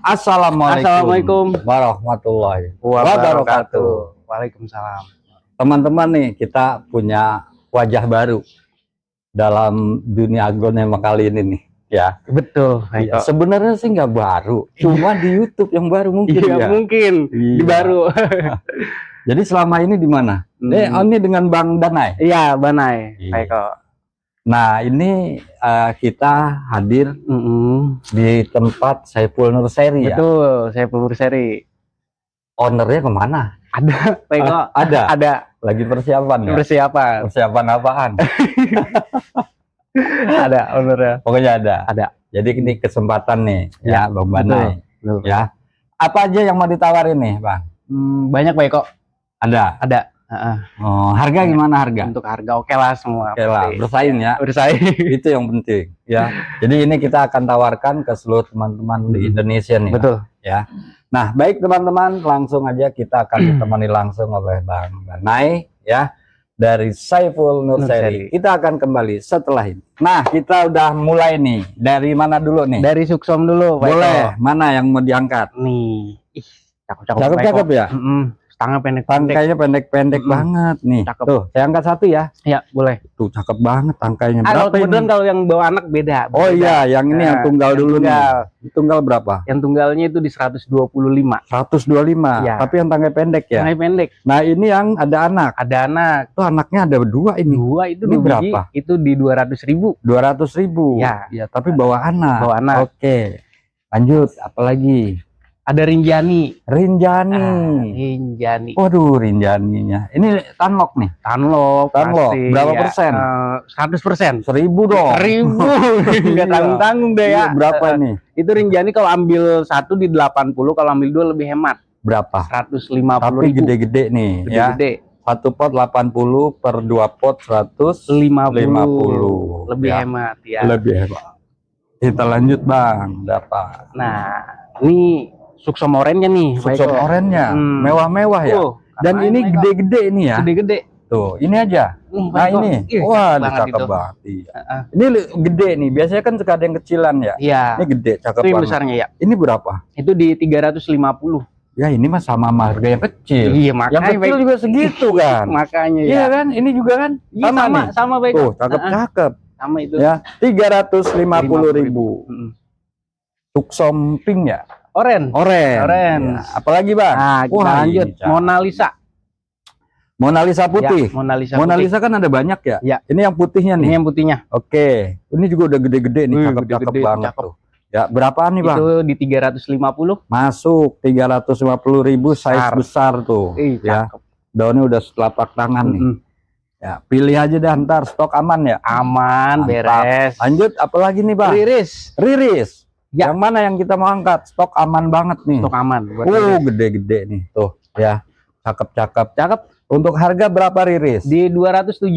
Assalamualaikum warahmatullahi wabarakatuh. Waalaikumsalam. Teman-teman nih, kita punya wajah baru dalam dunia agronomi kali ini nih, ya. Betul. Ya, sebenarnya sih nggak baru, cuma di YouTube yang baru mungkin ya. Mungkin di baru. Jadi selama ini di mana? Ini dengan Bang Danai. Iya, Banai. Baik kok. Nah, ini kita hadir di tempat Saiful Nursery. Betul, Saiful Nursery. Ownernya kemana? Ada, Baik kok. Ada. Lagi persiapan ya? Persiapan apaan? Ada ownernya. Pokoknya ada. Jadi ini kesempatan nih, ya Bang Banai. Ya. Apa aja yang mau ditawarin nih, Bang? Banyak, Baik kok. Ada. Oh, harga gimana harga? Untuk harga oke lah semua. Oke lah, bersaing ya. Bersaing. Itu yang penting ya. Jadi ini kita akan tawarkan ke seluruh teman-teman di Indonesia nih. Betul. Ya. Nah, baik teman-teman, langsung aja kita akan ditemani langsung oleh Bang Banai ya dari Saiful Nursery. Kita akan kembali setelah ini. Nah, kita udah mulai nih. Dari mana dulu nih? Dari Suksom dulu, Baik. Boleh. Mana yang mau diangkat? Nih. Ih, cakep ya? Tangan pendek, tangkainya pendek banget nih. Cakep. Tuh, saya angkat satu ya. Ya, boleh. Tuh, cakep banget tangkainya. Berapa kemudian kalau yang bawa anak beda. Oh iya, yang ini yang tunggal dulu nih. Tunggal berapa? Yang tunggalnya itu di 125. 125. Ya. Tapi yang tangkai pendek ya. Tangkai pendek. Nah, ini yang ada anak. Ada anak. Tuh anaknya ada dua ini. Dua itu ini berapa? Itu di 200.000. 200.000. Ya. Ya, tapi bawa anak. Bawa anak. Oke. Lanjut, apalagi? Ada Rinjani. Rinjani. Waduh, Rinjaninya. Ini Tanlok nih. Tanlok. Berapa persen? 100%. 1000 dong. 1000. Enggak tanggung-tanggung deh ya. Berapa nih? Itu Rinjani kalau ambil satu di 80, kalau ambil dua lebih hemat. Berapa? 150.000. Tapi gede-gede nih. Gede-gede. Ya. Satu pot 80 per 2 pot 150. Lebih hemat ya. Lebih hemat. Kita lanjut Bang. Dapat. Nah, ini Suksom orennya nih. Suksom orennya mewah-mewah ya. Dan ini gede-gede ini ya. Gede-gede. Tuh, ini aja. Nah, ini. Wah, cakep banget. Ini gede nih. Biasanya kan suka ada yang kecilan ya. Iya. Ini gede, cakep banget. Besarnya ya. Ini berapa? Itu di 350. Ya, ini mah sama harga yang kecil. Iya, makanya yang kecil juga segitu kan. Makanya ya. Iya kan? Ini juga kan sama Baik. Tuh, cakep-cakep. Sama itu. Ya, 350.000. Suksom pink ya. Oren. Ya. Apalagi Bang? Nah, kita lanjut. Mona Lisa putih. Ya, Mona Lisa kan ada banyak ya? Ya. Ini yang putihnya nih. Ini yang putihnya. Oke. Ini juga udah gede-gede nih, cakep-cakep banget tuh. Ya, berapaan nih Bang? Itu di 350. Masuk 350.000 size besar tuh. Ya. Daunnya udah setelapak tangan nih. Ya, pilih aja dah, ntar stok aman ya? Aman, beres. Lanjut, apalagi nih Bang? Riris. Ya. Yang mana yang kita mau angkat? Stok aman banget nih. Stok aman. Gede-gede nih. Tuh, ya. Cakep. Untuk harga berapa Riris? Di 275.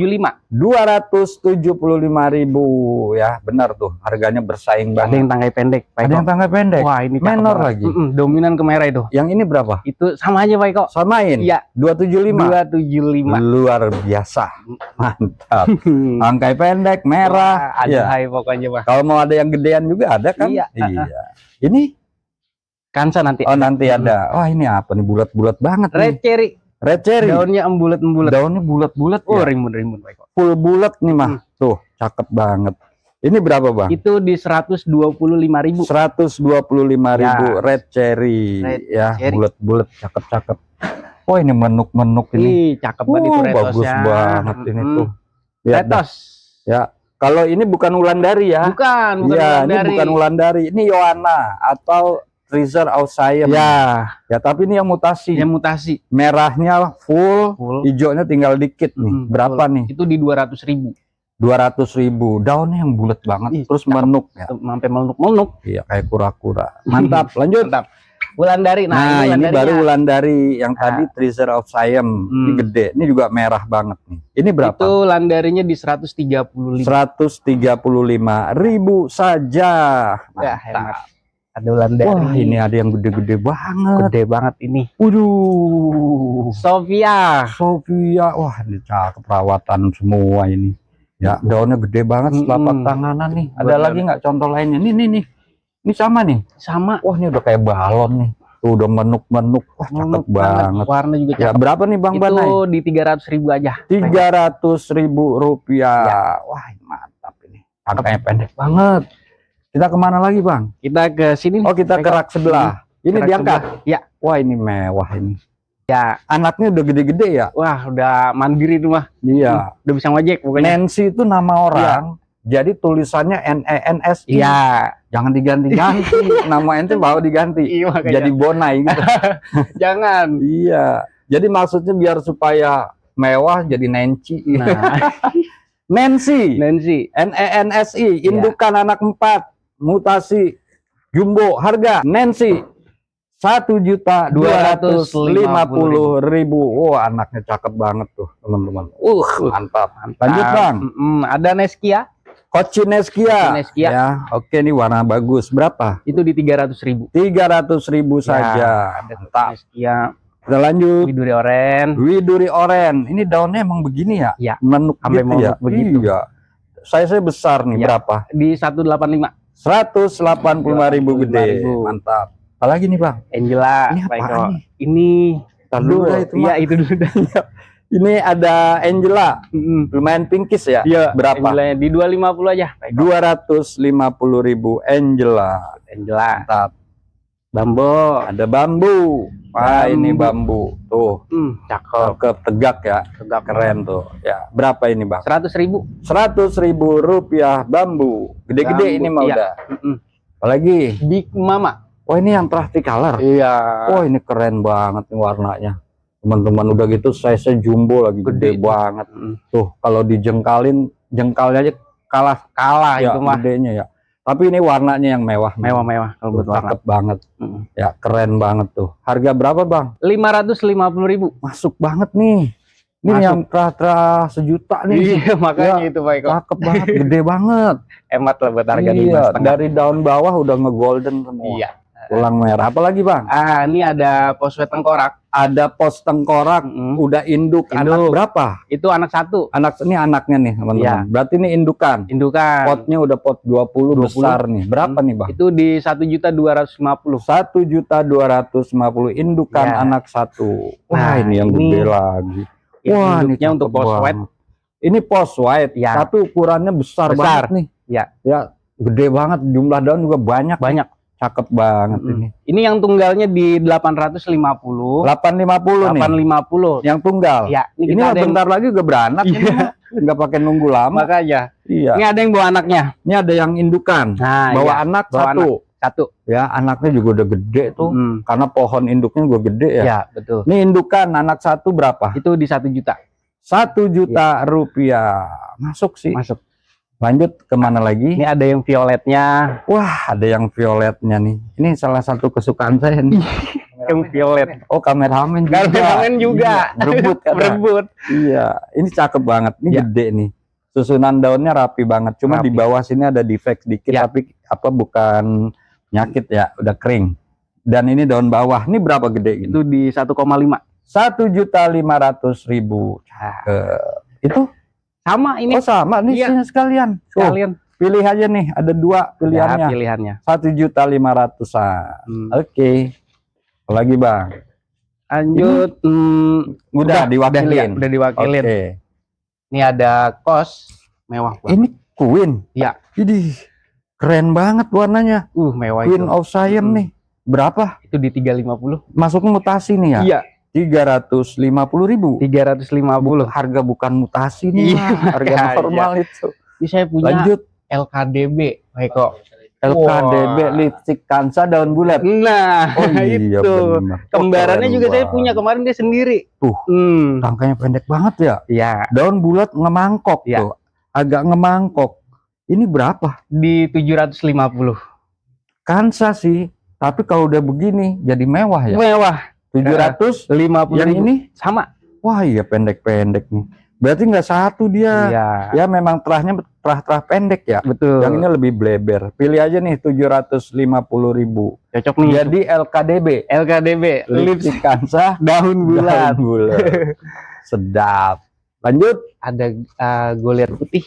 275.000 ya. Benar tuh. Harganya bersaing banget. Ada yang tangkai pendek. Ada yang tangkai pendek. Wah, ini menor lagi. Dominan ke merah itu. Yang ini berapa? Itu sama aja Pak Eko. Samain? Iya. 275. Luar biasa. Mantap. Tangkai pendek, merah. Wah, ada high pokoknya Pak. Kalau mau ada yang gedean juga ada kan? Iya. Ini Kansa nanti. Oh, nanti ada. Wah, ini apa nih? Bulat-bulat banget nih. Red cherry. Daunnya bulat-bulat. Daunnya bulat-bulat. Oh, rimbun-rimbun Pak Eko. Full bulat nih mah. Tuh, cakep banget. Ini berapa Bang? Itu di 125.000. 125.000 red cherry. Ya, bulat-bulat, cakep-cakep. Oh, ini menuk-menuk ini. Cakep banget itu retosnya. Bagus banget ini tuh. Retos. Ya, kalau ini bukan Wulandari ya. Bukan Wulandari. Ini bukan Wulandari. Ini Yohana atau Treasure of Siam. Ya, tapi ini yang mutasi. Merahnya full. Hijaunya tinggal dikit nih. Berapa nih? Itu di 200.000. 200.000. Daunnya yang bulat banget. Terus menuk ya. Sampai menuk. Iya, kayak kura-kura. Mantap. Lanjut. Mantap. Wulandari. Nah, ini baru Wulandari yang tadi Treasure of Siam. Ini gede. Ini juga merah banget nih. Ini berapa? Itu landarinya di 135. 135.000 saja. Ya, hemat. Ada Wulandari. Wah, ini ada yang gede-gede banget. Gede banget ini. Waduh. Sofia. Wah, ini cakep, perawatan semua ini. Ya, daunnya gede banget, telapak tanganan nih. Ada lagi nggak contoh lainnya? Nih. Ini sama nih. Sama. Wah, ini udah kayak balon nih. Tuh udah menuk-menuk. Wah, cakep Menuk banget. Warna juga Ya, cakep. berapa nih Bang Itu Banai? di 300.000 aja. 300.000 rupiah. Ya. Wah, mantap ini. Angkanya pendek banget. Kita kemana lagi Bang? Kita ke sini nih. Oh, kita ke rak sebelah. Ini Rak diangkat. sebelah. Ya. Wah, ini mewah ini. Ya. Anaknya udah gede-gede ya? Wah, udah mandiri tuh mah. Iya. Udah bisa ngojek pokoknya. Nancy itu nama orang. Jadi tulisannya NENSI. Iya. Jangan diganti-ganti. Nama ente bawa diganti. Iya, makanya. Jadi Bonai gitu. Jangan. Iya. Jadi maksudnya biar supaya mewah jadi Nancy. Nah, Nancy. Nancy. NENSI. Indukan anak 4. Mutasi. Jumbo. Harga Nancy 1.250.000. Oh, anaknya cakep banget tuh teman-teman. Mantap. Lanjut Bang. Ada Neskia. Kochineskia. Neskia. Ya, oke nih warna bagus. Berapa? Itu di 300.000. 300.000 saja. Ada Mantap. Neskia. Kita lanjut. Widuri Oren. Widuri Oren. Ini daunnya emang begini ya? Ya. Menuk Sampai gitu ya? menuk begitu. Iya. Saya besar nih, Ya. berapa? Di 185. 185.000 gede. 185.000. Mantap. Apalagi nih Bang? Angela. Ini Baik, apaan kok. nih? Ini Tar dulu dah itu, Iya, Mak. itu dulu dah. Ini ada Angela. Lumayan pinkis ya? Iya. Berapa? Angelanya di 250 aja. Baik, kok. 250.000 Angela. Angela. Mantap. Bambo. Ada bambu. Wah, ini bambu. Tuh, Cakep. cakep, tegak ya. Tegak. Keren tuh. Ya, berapa ini Bang? 100.000. 100.000 rupiah bambu. Gede-gede Bambu, ini mah iya. udah. Apalagi? Big Mama. Oh, ini yang Trafficolor. Iya. Oh, ini keren banget nih warnanya. Teman-teman udah gitu size-nya jumbo lagi gede Gede. banget. Tuh, kalau dijengkalin, jengkalnya aja kalah ya, itu mah gedenya ya. Tapi ini warnanya yang mewah. Mewah-mewah kalau buat warna. Cakep banget. Ya, keren banget tuh. Harga berapa, Bang? 550.000. Masuk banget nih. Ini Masuk. yang tra sejuta nih. Iya, makanya Ya, itu baik kok. Cakep banget, gede banget. Hemat lah buat harga Iya, 5,5. dari daun bawah udah nge-golden semua. Iya. Tulang merah. Apalagi Bang? Ini ada poswet tengkorak. Ada pos tengkorak, udah induk. Anak berapa? Itu anak 1. Ini anaknya nih, teman-teman. Iya. Berarti ini indukan. Indukan. Potnya udah pot 20 besar nih. Berapa nih, Bang? Itu di 1.250.000. 1.250.000 indukan Ya. anak 1. Wah, Nah, ini yang ini- gede lagi. Ini Wah, ini induknya untuk cakep post white. banget. Ini post white, Ya. tapi ukurannya besar Besar. banget nih. Ya. Ya, gede banget. Jumlah daun juga banyak. Banyak. Cakep banget ini. Ini yang tunggalnya di 850. 850 nih. 850. Yang tunggal. Ya, Ini kita ada yang bentar lagi juga beranak. Iya. Ini mah. Nggak pakai nunggu lama. makanya. Iya. Ini ada yang bawa anaknya. Ini ada yang indukan. Nah, Bawa iya. anak Bawa satu. Satu. Ya, anaknya juga udah gede tuh. Karena pohon induknya juga gede ya. Ya, betul. Ini indukan anak 1 berapa? Itu di 1 juta. 1 juta rupiah. Masuk sih. Masuk. Lanjut kemana lagi? Ini ada yang violetnya. Wah, ada yang violetnya nih. Ini salah satu kesukaan saya nih. Yang violet. Oh, kameramen juga. Kameramen juga. Iya, berebut kan. Berebut. Iya, ini cakep banget. Ini Ya. gede nih. Susunan daunnya rapi banget. Cuma Rapi. di bawah sini ada defect dikit, Ya. tapi bukan penyakit ya, udah kering. Dan ini daun bawah. Ini berapa gede gitu? Itu di 1,5. 1.500.000. Itu Sama ini. oh sama nih Iya. sini sekalian. Tuh, Kalian. pilih aja nih, ada 2 pilihannya. Pilihannya. 1.500.000-an. Oke. Lagi Bang. Lanjut. Udah diwakilin. Udah diwakilin. Oke. Ini ada kos mewah banget. Ini Queen. Iya. Ini keren banget warnanya. Mewah Queen itu. of Siam nih. Berapa? Itu di 350. Masuknya mutasi nih ya? Iya. 350.000. 350. Harga bukan mutasi nih. Iya, Mas. Harga iya. normal itu. Ini saya punya Lanjut. LKDB. Baik kok. LKDB Wah. lipstick kansa daun bulat. Nah, Oh iya itu. benar. Kembarannya Keren juga saya banget. punya kemarin dia sendiri. Tuh. Rangkanya pendek banget ya. Iya. Daun bulat ngemangkok Ya. tuh. Agak ngemangkok. Ini berapa? Di 750. Kansa sih. Tapi kalau udah begini jadi mewah ya. Mewah. 700. 50 Yang ini sama. wah iya pendek-pendek nih. Berarti nggak satu dia. Iya. Ya memang terahnya terah pendek ya. Betul. Yang ini lebih bleber. Pilih aja nih 750.000. Cocok nih. Jadi LKDB. LKDB. Lipstick kansa Daun bulat. daun bulat. Sedap. Lanjut. Ada Goliath putih.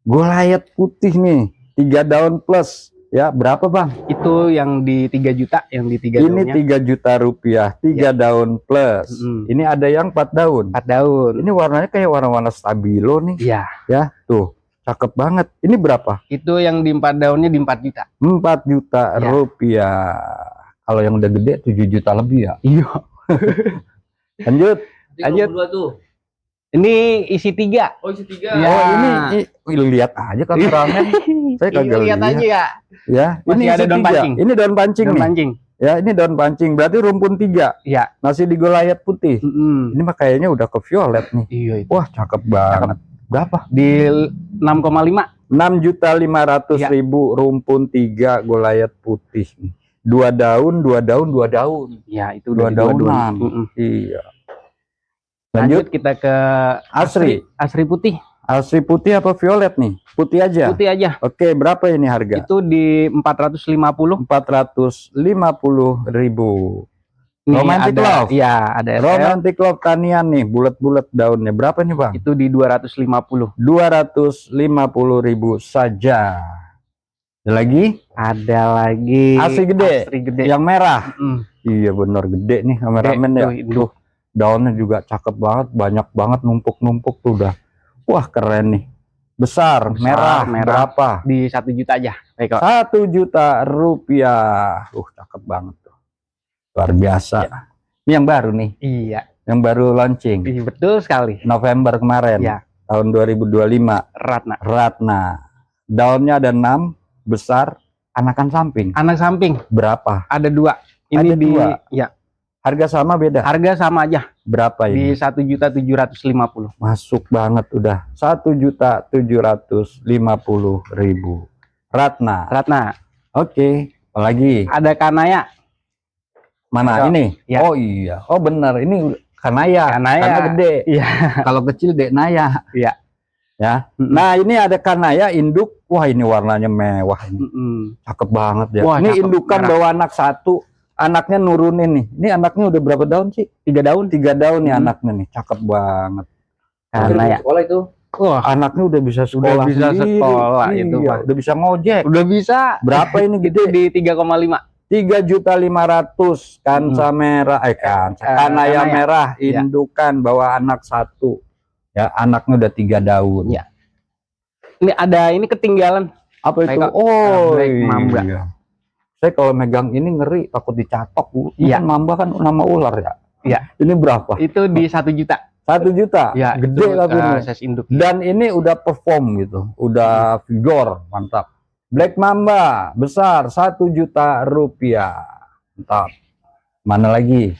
Goliat putih nih. 3 daun plus Ya, berapa Bang? Itu yang di 3 juta, yang di 3 Ini daunnya. 3 juta rupiah, 3 daun plus. Ini ada yang 4 daun. 4 daun. Ini warnanya kayak warna-warna stabilo nih. Iya. Ya, tuh. Cakep banget. Ini berapa? Itu yang di 4 daunnya di 4 juta. 4 juta Ya. rupiah. Kalau yang udah gede 7 juta lebih ya. Iya. Lanjut. Lanjut. Tuh. Ini isi 3. Oh, isi 3. Ya. Oh, ini lihat aja kameramen. Saya kagak lihat aja ya. Ya, Masih ini ada isi daun 3. pancing. Ini daun pancing Daun nih. pancing. Ya, ini daun pancing. Berarti rumpun 3. Iya. Masih digolayat putih. Mm-mm. Ini mah kayaknya udah ke violet nih. Iya itu. Wah, cakep banget. Berapa? Di 6,5. 6.500.000 rumpun 3 golayat putih. 2 daun, 2 daun, 2 daun. Ya, itu 2 udah daunan. Mm-mm. Iya. Lanjut Lanjut kita ke Asri. Asri putih. Asri putih apa violet nih? Putih aja. Putih aja. Oke, berapa ini harga? Itu di 450. 450.000. Nih, Romantic ada, Love. Iya, ada SL. Romantic Love tanian nih, bulat-bulat daunnya. Berapa nih, Bang? Itu di 250. 250.000 saja. Ada lagi? Ada lagi Asri gede. Asri gede. Yang merah. Mm. Iya bener gede nih kameramen ya. Tuh, daunnya juga cakep banget, banyak banget numpuk-numpuk tuh udah. Wah, keren nih. Besar, merah. Berapa? Di 1 juta aja. Baik, kok. 1 juta rupiah. Cakep banget tuh. Luar biasa. Ya. Ini yang baru nih, Iya. yang baru launching. Iya, betul sekali. November kemarin. Ya. Tahun 2025. Ratna. Ratna. Daunnya ada 6, besar, anakan samping. Anak samping Berapa? ada 2. Ini Ada di 2. ya, Harga sama beda? harga sama aja. Berapa Di ini? 1.750.000. Masuk banget udah. 1.750.000. Ratna. Ratna. Oke. Apalagi? Ada kanaya. Mana Ada. ini? Ya. Oh iya. Oh benar. Ini kanaya. Kanaya. Karena gede. Iya. Kalau kecil dek naya. Iya. Ya. Mm-mm. Nah ini ada kanaya induk. Wah ini warnanya mewah ini. Mm-mm. Cakep banget ya. Wah, Ini cakep. indukan Merah. bawa anak 1. Anaknya nurunin nih. Ini anaknya udah berapa daun sih? 3 daun. 3 daun nih Hmm. anaknya nih. Cakep banget. Kanaya. Sekolah itu. Wah, Anaknya udah bisa sekolah. bisa sendiri. sekolah itu, Iya, Pak. udah bisa ngojek. udah bisa. Berapa ini Itu gede? di 3,5. 3.500.000 kansa merah, kanaya kanaya. merah Ya. indukan bawa anak 1. Ya, anaknya udah 3 daun. Ya. Ini ada ini ketinggalan. Apa itu? Black- Oh, Black Mamba. iya. Saya kalau megang ini ngeri, takut dicatok, Bu. Iya. Kan mamba kan nama ular ya. Iya. Ini berapa? Itu di 1 juta. 1 juta. Ya, Gede itu, tapi ini. size induk. Dan ini udah perform gitu, udah vigor, mantap. Black Mamba besar 1 juta rupiah, mantap. Mana lagi?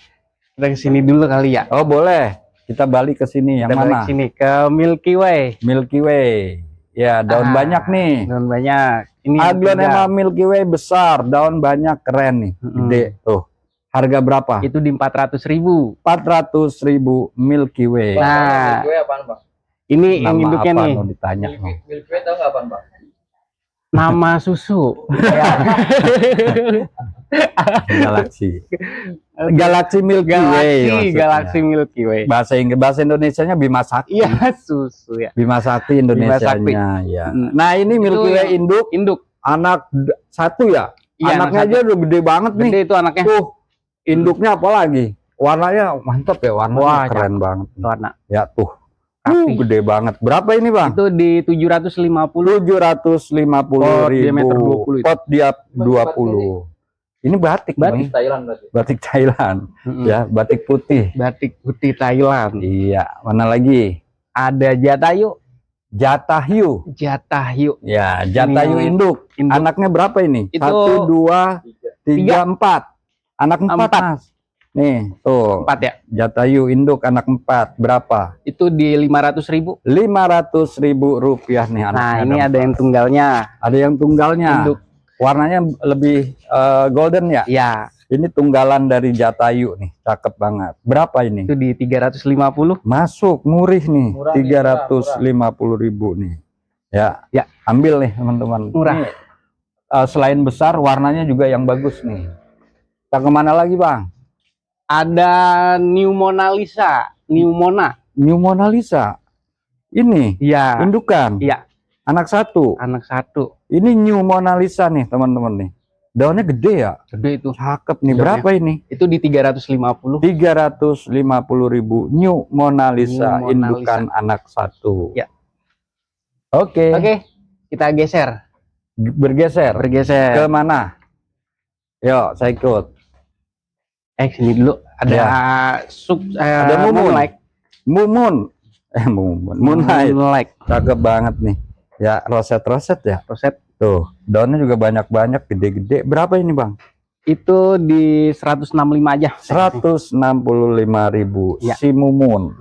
Kita ke sini dulu kali ya. Oh boleh, kita balik ke sini. Yang Kita balik mana? sini ke Milky Way. Milky Way. Ya daun banyak nih. Daun banyak. Ini Aglonema Milky Way besar, daun banyak, keren nih, gede tuh. Harga berapa? itu di 400.000. 400.000 Milky Way. Nah, Milky Way apaan, Bang? ini yang Nama induknya apa nih. mau ditanya? Milky Way tahu nggak apaan, Bang? Nama susu. Galaxy. Galaxy Milky Way. maksudnya. Galaxy Milky Way. Bahasa Inggris, bahasa Indonesianya Bima Sakti. Iya, susu ya. Bima Sakti Indonesianya ya. Nah, ini Milky Itu Way induk Induk. anak 1 ya. Iya, Anaknya anak aja udah gede banget nih. Gede itu anaknya. Induknya apa lagi? Warnanya mantap ya, warnanya Wah, keren banget. Warna. Ya tuh. Rapi. Gede banget. Berapa ini, Bang? Itu di 750. 750.000. diameter 20 itu. Pot dia 20. Ini batik, Batik nih. Thailand berarti. Batik Thailand. Mm-mm. Ya, batik putih. Batik putih Thailand. Iya, mana lagi? Ada Jatayu. Jatayu. Jatayu. Ya, Jatayu Ini induk. induk. Anaknya berapa ini? Itu 1, 2, 3, 4. Anak 4, Empat. Mas. Nih, tuh. 4 ya. Jatayu induk anak 4. Berapa? Itu di 500.000. 500.000 rupiah nih Nah, anaknya. ini ada yang tunggalnya. Ada yang tunggalnya. Induk. Warnanya lebih golden ya. Ya, Ini tunggalan dari Jatayu nih, cakep banget. Berapa ini? itu di 350. Masuk, murih nih, Murah nih, 350.000 nih. Ya, Ya. ambil nih teman-teman. Murah. Ini, selain besar, warnanya juga yang bagus nih. Kita kemana lagi, Bang? Ada New Mona Lisa. New Mona. New Mona Lisa. Ini Iya. indukan. Iya. Anak satu. Anak satu. Ini New Mona Lisa nih teman-teman nih. Daunnya gede ya. Gede itu. Cakep nih. Daunnya. Berapa ini? Itu di 350. 350.000 New Mona Lisa, New Mona indukan anak satu. Ya. Oke. Oke, kita geser. Bergeser. Bergeser. Ke mana? Yuk, saya ikut. Sini dulu. Ada Ya. Ada Mumun. Moonlight. Moonlight. Cakep banget nih. Ya, roset-roset ya. Roset. Tuh, daunnya juga banyak-banyak, gede-gede. Berapa ini, Bang? Itu di 165 aja. 165.000. Ya. Si Mumun.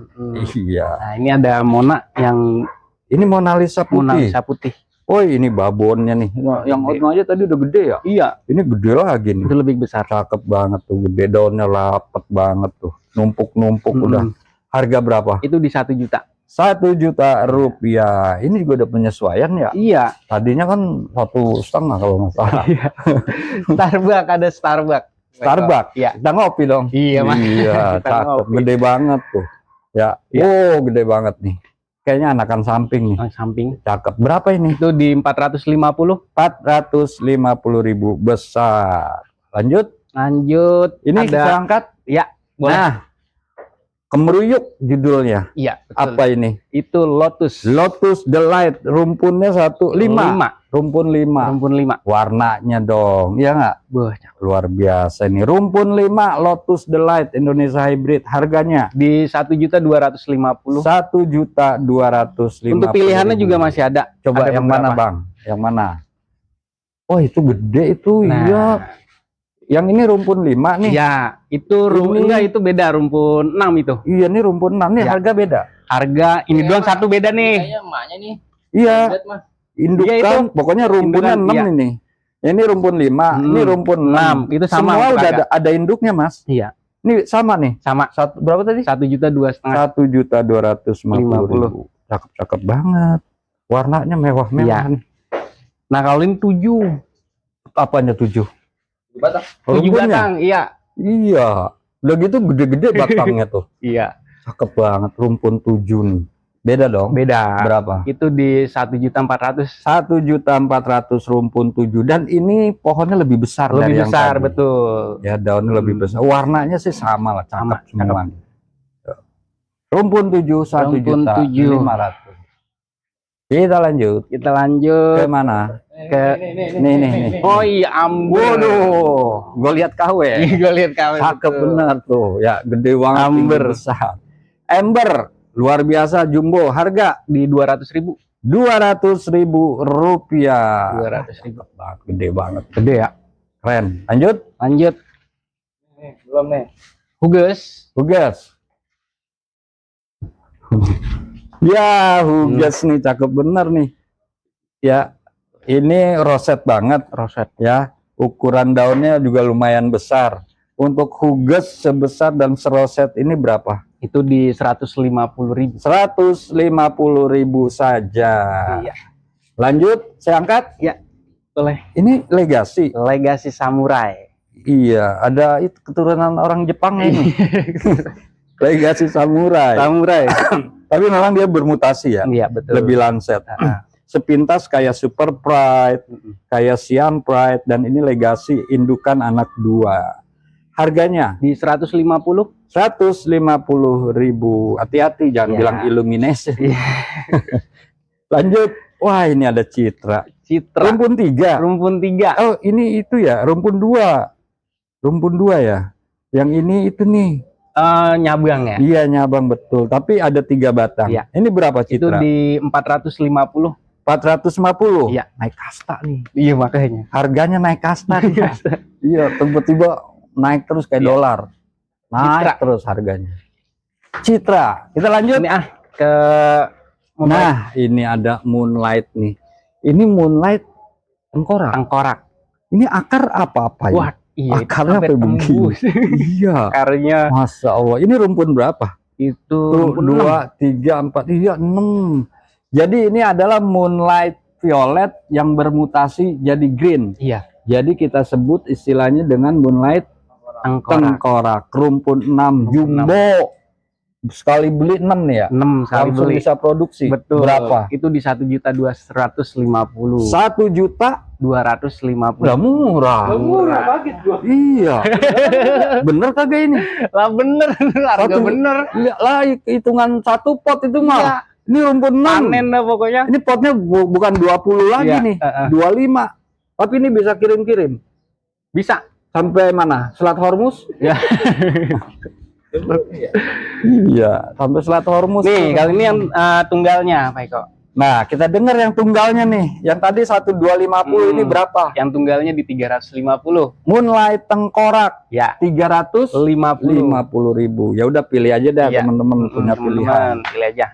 Iya. Nah, ini ada Mona yang Ini Mona Lisa putih. Mona Lisa putih. Oh, ini babonnya nih. Yang orno aja tadi udah gede ya? Iya. Ini gede lagi nih. Itu lebih besar. Cakep banget tuh, gede, daunnya rapet banget tuh. Numpuk-numpuk udah. Harga berapa? Itu di 1 juta. 1 juta rupiah. Ini juga ada penyesuaian ya? Iya. Tadinya kan 1,5 kalau nggak salah. Starbucks, ada Starbucks. Starbucks. Iya. Kita ngopi dong. Iya, Mas. Iya, Kita cakep. ngopi. Gede banget tuh. Ya. Oh, gede banget nih. Kayaknya anakan samping nih. Samping. Cakep. Berapa ini? Itu di 450. 450.000 besar. Lanjut. Lanjut. Ini ada. saya angkat. Ya, boleh. Nah, Kemeruyuk judulnya. Iya, betul. Apa ini? Itu Lotus. Lotus Delight. Rumpunnya 5. Rumpun 5. Rumpun 5. Warnanya dong. Iya nggak? Wah, Luar biasa ini. Rumpun 5 Lotus Delight Indonesia Hybrid. Harganya di 1.250.000. 1.250.000. Untuk pilihannya juga masih ada. Coba Ada yang beberapa. mana, Bang? Yang mana? Oh, itu gede itu. Nah. Iya. Yang ini rumpun 5 nih. Ya, itu Ini- enggak, itu beda, rumpun 6 itu. Iya, ini rumpun 6 nih. Ya. Harga beda. Harga ini doang satu beda nih. Kayaknya emaknya nih. Iya. Lihat mah. Indukan, Iya, itu. pokoknya rumpunnya Indukan, 6 iya. ini. Ini rumpun 5, ini rumpun 6. Itu sama. Semua udah harga. ada induknya, Mas. Iya, Ini sama nih. sama. Berapa tadi? 1.250.000. 1.250.000. Cakep-cakep banget. Warnanya mewah-mewah Iya. nih. Nah, kalau ini 7. Apanya 7? Di Batak. 7 Rumpunnya? batang, iya. Iya. Udah gitu gede-gede batangnya tuh. Iya, Cakep banget. Rumpun 7 nih. Beda dong. beda. Berapa? Itu di 1.400.000. 1.400.000 rumpun 7. Dan ini pohonnya lebih besar dari Lebih yang besar, tadi. betul. Ya, daunnya lebih besar. Warnanya sih sama lah, Sama, cakep semua. nih. Rumpun 7 Rumpun 7. 1.500.000. Kita lanjut. Kita lanjut Ke mana? ke Nih. oh iya, Amber. Waduh, gue lihat KW. Gue lihat kalian. Cakep bener tuh. Ya, gede banget. Amber. tinggi besar. Ember, luar biasa jumbo. Harga Di 200.000. 200.000 rupiah. 200.000. Gede banget. Gede ya. Keren. Lanjut. Lanjut. Nih, belum nih. Huges. Huges. Ya, Huges nih cakep bener nih. Ya, ini roset banget. Roset. Ya, ukuran daunnya juga lumayan besar. Untuk Huges sebesar dan seroset ini berapa? Itu di 150.000. 150.000 saja. Iya. Lanjut, saya angkat. Ya, boleh. Ini legasi. Legasi Samurai. Iya, ada itu keturunan orang Jepang ini. Legasi samurai. Samurai. Tapi memang dia bermutasi ya. Iya, betul. Lebih lanset. Sepintas kayak Super Pride, kayak Siam Pride, dan ini legasi indukan anak 2. Harganya Di 150. 150.000. Hati-hati jangan Ya. bilang Illumination. Iya. Lanjut. Wah, ini ada Citra. Citra. Rumpun 3. Rumpun 3. Oh, ini itu ya, rumpun 2. Rumpun 2 ya. Yang ini itu nih. Nyabang ya. Iya, nyabang betul. Tapi ada 3 batang. Iya. Ini berapa Itu Citra? di 450. 450. Iya. Naik kasta nih. Iya, makanya. Harganya naik kasta nih. Iya, tiba-tiba naik terus kayak Iya. dolar. Naik Citra. terus harganya. Citra. Kita lanjut. Ini ke Nah, ini ada Moonlight nih. Ini Moonlight tengkorak. tengkorak. Ini akar apa-apa ya? Wah, iya. itu Akarnya sampai sampai begini. tembus. Iya. Akarnya Masya Allah. Ini rumpun berapa? itu Tuh, rumpun 2, 3, 4, iya 6. Jadi ini adalah Moonlight Violet yang bermutasi jadi green. Iya, Jadi kita sebut istilahnya dengan Moonlight tengkorak. tengkorak. Rumpun 6 jumbo. sekali beli 6 nih ya. 6 sekali Langsung beli. bisa produksi. Betul. Berapa? Itu di 1.250.000. 1.250.000. 250. Lah murah. Murah kaget gua. Iya. Bener kagak ini? Lah bener, harga bener. Lah hitungan satu pot itu mah. Iya. Ini rumput 6. Panen dah pokoknya. Ini potnya bukan 20 lagi Iya, nih. 25. Tapi ini bisa kirim-kirim. Bisa. Sampai mana? Selat Hormuz? Ya. Iya, sampai Selat Hormuz. Nih, kali ini yang tunggalnya, Pak Eko. Nah, kita dengar yang tunggalnya nih. Yang tadi 1.250 ini berapa? Yang tunggalnya di 350. Moonlight tengkorak Ya. 350.000. Ya udah pilih aja dah Iya. teman-teman punya pilihan. Teman-teman, pilih aja.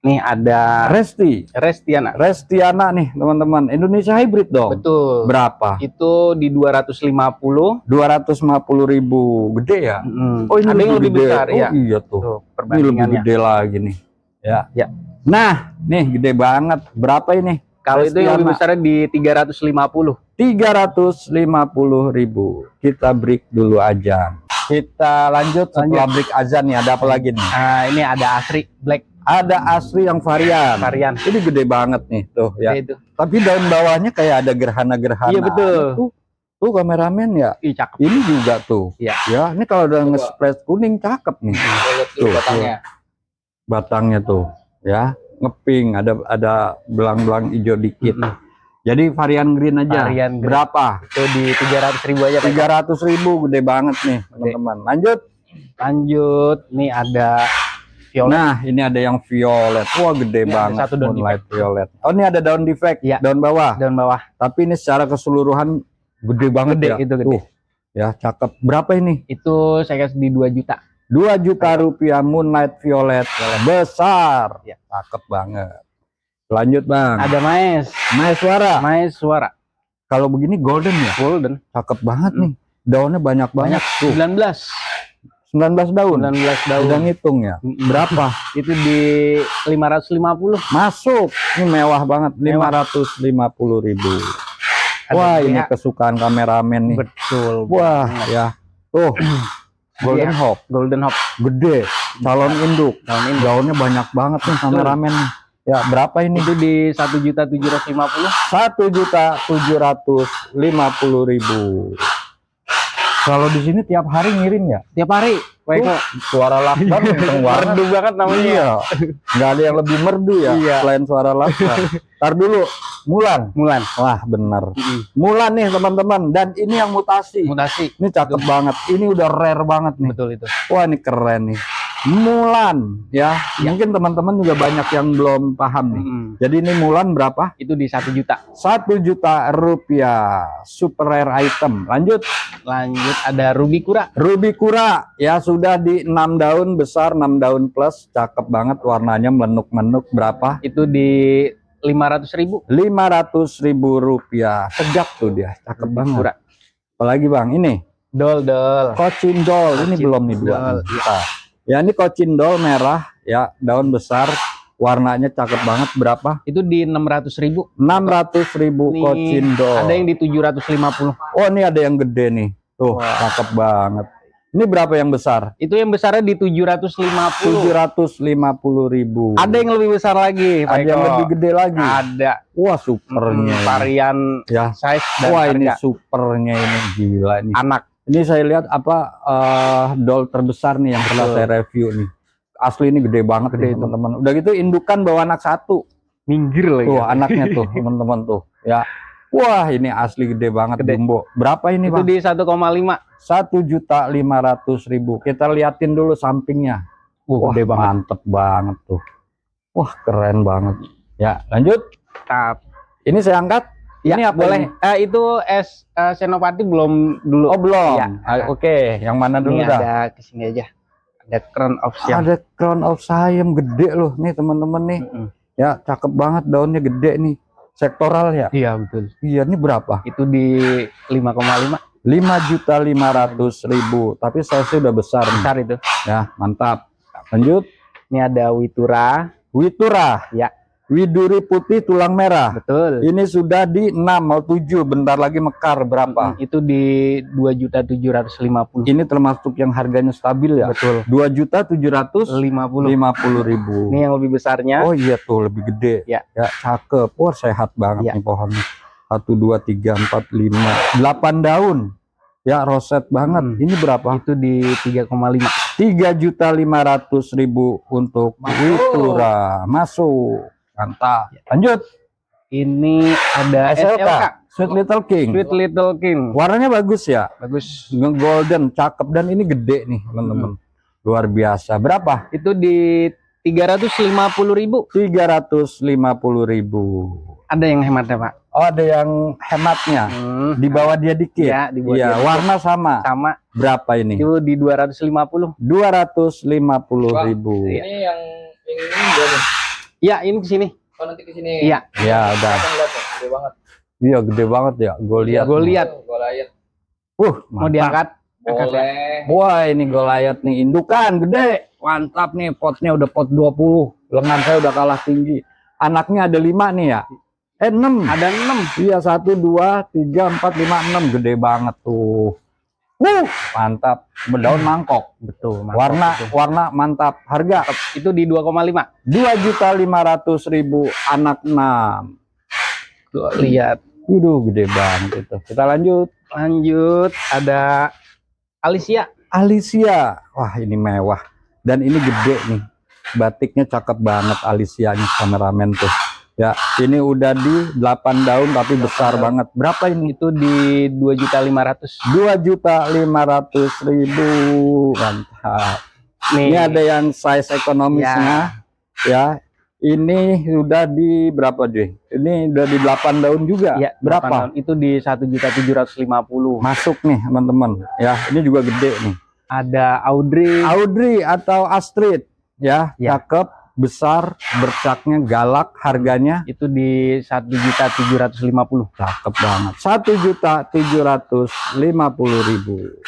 Nih ada Restiana. Restiana nih teman-teman. Indonesia hybrid dong. Betul. Berapa? Itu di 250. 250.000. Gede ya? Oh ini ada yang lebih gede. besar Oh, ya. iya tuh. Tuh, Ini lebih perbandingannya. gede lagi nih. Ya. Ya. Nah, nih gede banget. Berapa ini? Kalau itu yang lebih besarnya di 350. 350.000. Kita break dulu aja. Kita lanjut setelah break azan nih. Ada apa lagi nih? Ini ada Asri Black Ada asli yang varian. Ini gede banget nih tuh ya. itu. Tapi daun bawahnya kayak ada gerhana-gerhana. Iya, betul. Tuh kameramen ya. Ih, cakep. Ini juga tuh. Iya. Ya, ini kalau udah nge-splash kuning cakep nih. Lihat dulu Tuh, batangnya. Batangnya tuh ya, ngeping, ada belang-belang hijau dikit. Jadi varian green aja. Varian green. Berapa? Itu di 300.000 aja, Pak. 300.000, gede banget nih, teman-teman. Lanjut. Nih ada violet. Nah, ini ada yang violet. Wah, gede Ini ada banget. satu daun Moonlight violet. Oh, ini ada daun defect, Iya. daun bawah. Daun bawah. Tapi ini secara keseluruhan gede banget Gede, ya. itu gede. Tuh, ya, cakep. Berapa ini? Itu saya kasih di 2 juta. 2 juta rupiah Moonlight violet. Besar. Ya. Cakep banget. Lanjut, Bang. Ada Maes. Maes suara. Kalau begini golden ya? Golden. Cakep banget nih. Daunnya banyak banget. Tuh, 19 daun. 19 daun. Udah ngitung ya? Berapa? Itu di 550. Masuk. Ini mewah banget. Mewah. 550.000. Ada Wah, ini pihak. kesukaan kameramen nih. Betul. Wah, ya. Tuh. Golden Iya. Hawk. Golden Hop. Gede. Calon induk. Daun ini Daunnya banyak banget nih kameramen nih. Ya, berapa ini? itu di 1.750. 1.750.000. Kalau di sini tiap hari ngirim ya? Tiap hari. Pak Eko. Suara lakban kenceng banget. Merdu banget namanya. Iya. Nggak ada yang lebih merdu ya Iya. selain suara lakban. Ntar dulu, Mulan. Mulan. Wah, bener. Mulan nih teman-teman. Dan ini yang mutasi. Mutasi. Ini cakep banget. Ini udah rare banget nih. Betul itu. Wah, ini keren nih. Mulan ya. Mungkin teman-teman juga banyak yang belum paham nih. Jadi ini Mulan berapa? Itu di 1 juta. 1 juta rupiah. Super rare item. Lanjut. Lanjut ada Ruby Kura. Ruby Kura ya sudah di 6 daun besar, 6 daun plus, cakep banget warnanya menuk-menuk. Berapa? Itu di 500.000. 500.000 rupiah. Sejak tuh dia, cakep Ruby banget. Kura. Apalagi Bang, ini Dol. Kocindol, ini Kocindol. belum nih dua. Ya ini Kocindol merah ya, daun besar, warnanya cakep banget. Berapa? Itu di 600.000. 600.000 Nih, Kocindol. ada yang di 750. Oh, ini ada yang gede nih. Tuh, cakep banget. Ini berapa yang besar? Itu yang besarnya di 750. 750.000. Ada yang lebih besar lagi, Pak Ada yang Eko. lebih gede lagi. Ada. Wah, supernya. ini. Varian Ya. size dan Wah, ini harga. supernya ini gila nih. Anak. Ini saya lihat apa doll terbesar nih yang pernah Betul. saya review nih. Asli ini gede banget Gede nih, itu. teman-teman. Udah gitu indukan bawa anak satu. Minggir lagi. Tuh anaknya tuh, teman-teman tuh. Ya. Wah, ini asli gede banget Gede. jumbo. Berapa ini, Itu Bang? di 1,5. 1.500.000. Kita liatin dulu sampingnya. Wah, Gede banget. mantep banget tuh. Wah, keren banget. Ya, lanjut. Tap. Ini saya angkat. Ya, Ini apa boleh. ini? Itu Senopati belum dulu. Oh, belum. Iya. Oke, yang mana dulu Ini dah? ada kesini aja. Ada Crown of Siam. Ada Crown of Siam gede loh nih teman-teman nih. Ya, cakep banget daunnya gede nih. Sektoral ya? Iya, betul. Iya, ini berapa? Itu di 5,5. 5.500.000. Tapi size udah besar nih. Besar itu. Ya, mantap. Lanjut. Ini ada Witura. Witura. Ya. Widuri putih tulang merah. Betul. Ini sudah di 6 mau 7, bentar lagi mekar berapa? Itu di 2.750.000. Ini termasuk yang harganya stabil ya? Betul. 2.750.000. Ini yang lebih besarnya. Oh iya tuh lebih gede. Ya. Ya cakep. Wah sehat banget Ya. nih pohonnya. 1, 2, 3, 4, 5, 8 daun. Ya roset banget. Ini berapa? Itu di 3,5. 3.500.000 untuk Witura. Masuk. Mantap. Lanjut. Ini ada SLK. SLK. Sweet Little King. Sweet Little King. Warnanya bagus ya. Bagus. Golden, cakep, dan ini gede nih teman-teman. Luar biasa. Berapa? Itu di 350.000. 350.000. Ada yang hematnya, Pak. Oh, ada yang hematnya. Di bawah dia dikit. Ya, di bawah Iya, dia warna sama. Sama. Berapa ini? Itu di 250. 250.000. Ini yang ini enggak nih. Ya, ini ke sini. Oh, nanti ke sini. Iya. Ya, udah. Kita ngeliat ya, gede banget. Iya, gede banget ya. Gue lihat. Gue lihat. Goliath. Mau mantap. diangkat? Angkat ya. Boleh. Wah, ini Goliath nih, indukan gede. Mantap nih, potnya udah pot 20. Lengan saya udah kalah tinggi. Anaknya ada 5 nih ya. 6. Ada 6. Iya, 1, 2, 3, 4, 5, 6. Gede banget tuh. Mantap. Berdaun mangkok. Betul. Warna mantap. Harga Itu di 2,5. 2.500.000 anak 6. Tuh, lihat. Waduh, gede banget itu. Kita lanjut. Lanjut, ada Alicia. Alicia. Wah, ini mewah. Dan ini gede nih. Batiknya cakep banget Alicia-nya, kameramen tuh. Ya, ini udah di 8 daun tapi besar banget. Berapa ini? Itu di 2.500.000. 2.500.000. Mantap. Nih. Ini ada yang size ekonomisnya. Ya. Ini udah di berapa, Dre? Ini udah di 8 daun juga. Ya, Berapa? 8 tahun. Itu di 1.750.000. Masuk nih, teman-teman. Ya, ini juga gede nih. Ada Audrey. Audrey atau Astrid. Ya, Ya. cakep, besar, bercaknya galak, harganya Itu di 1.750.000. cakep banget. 1.750.000.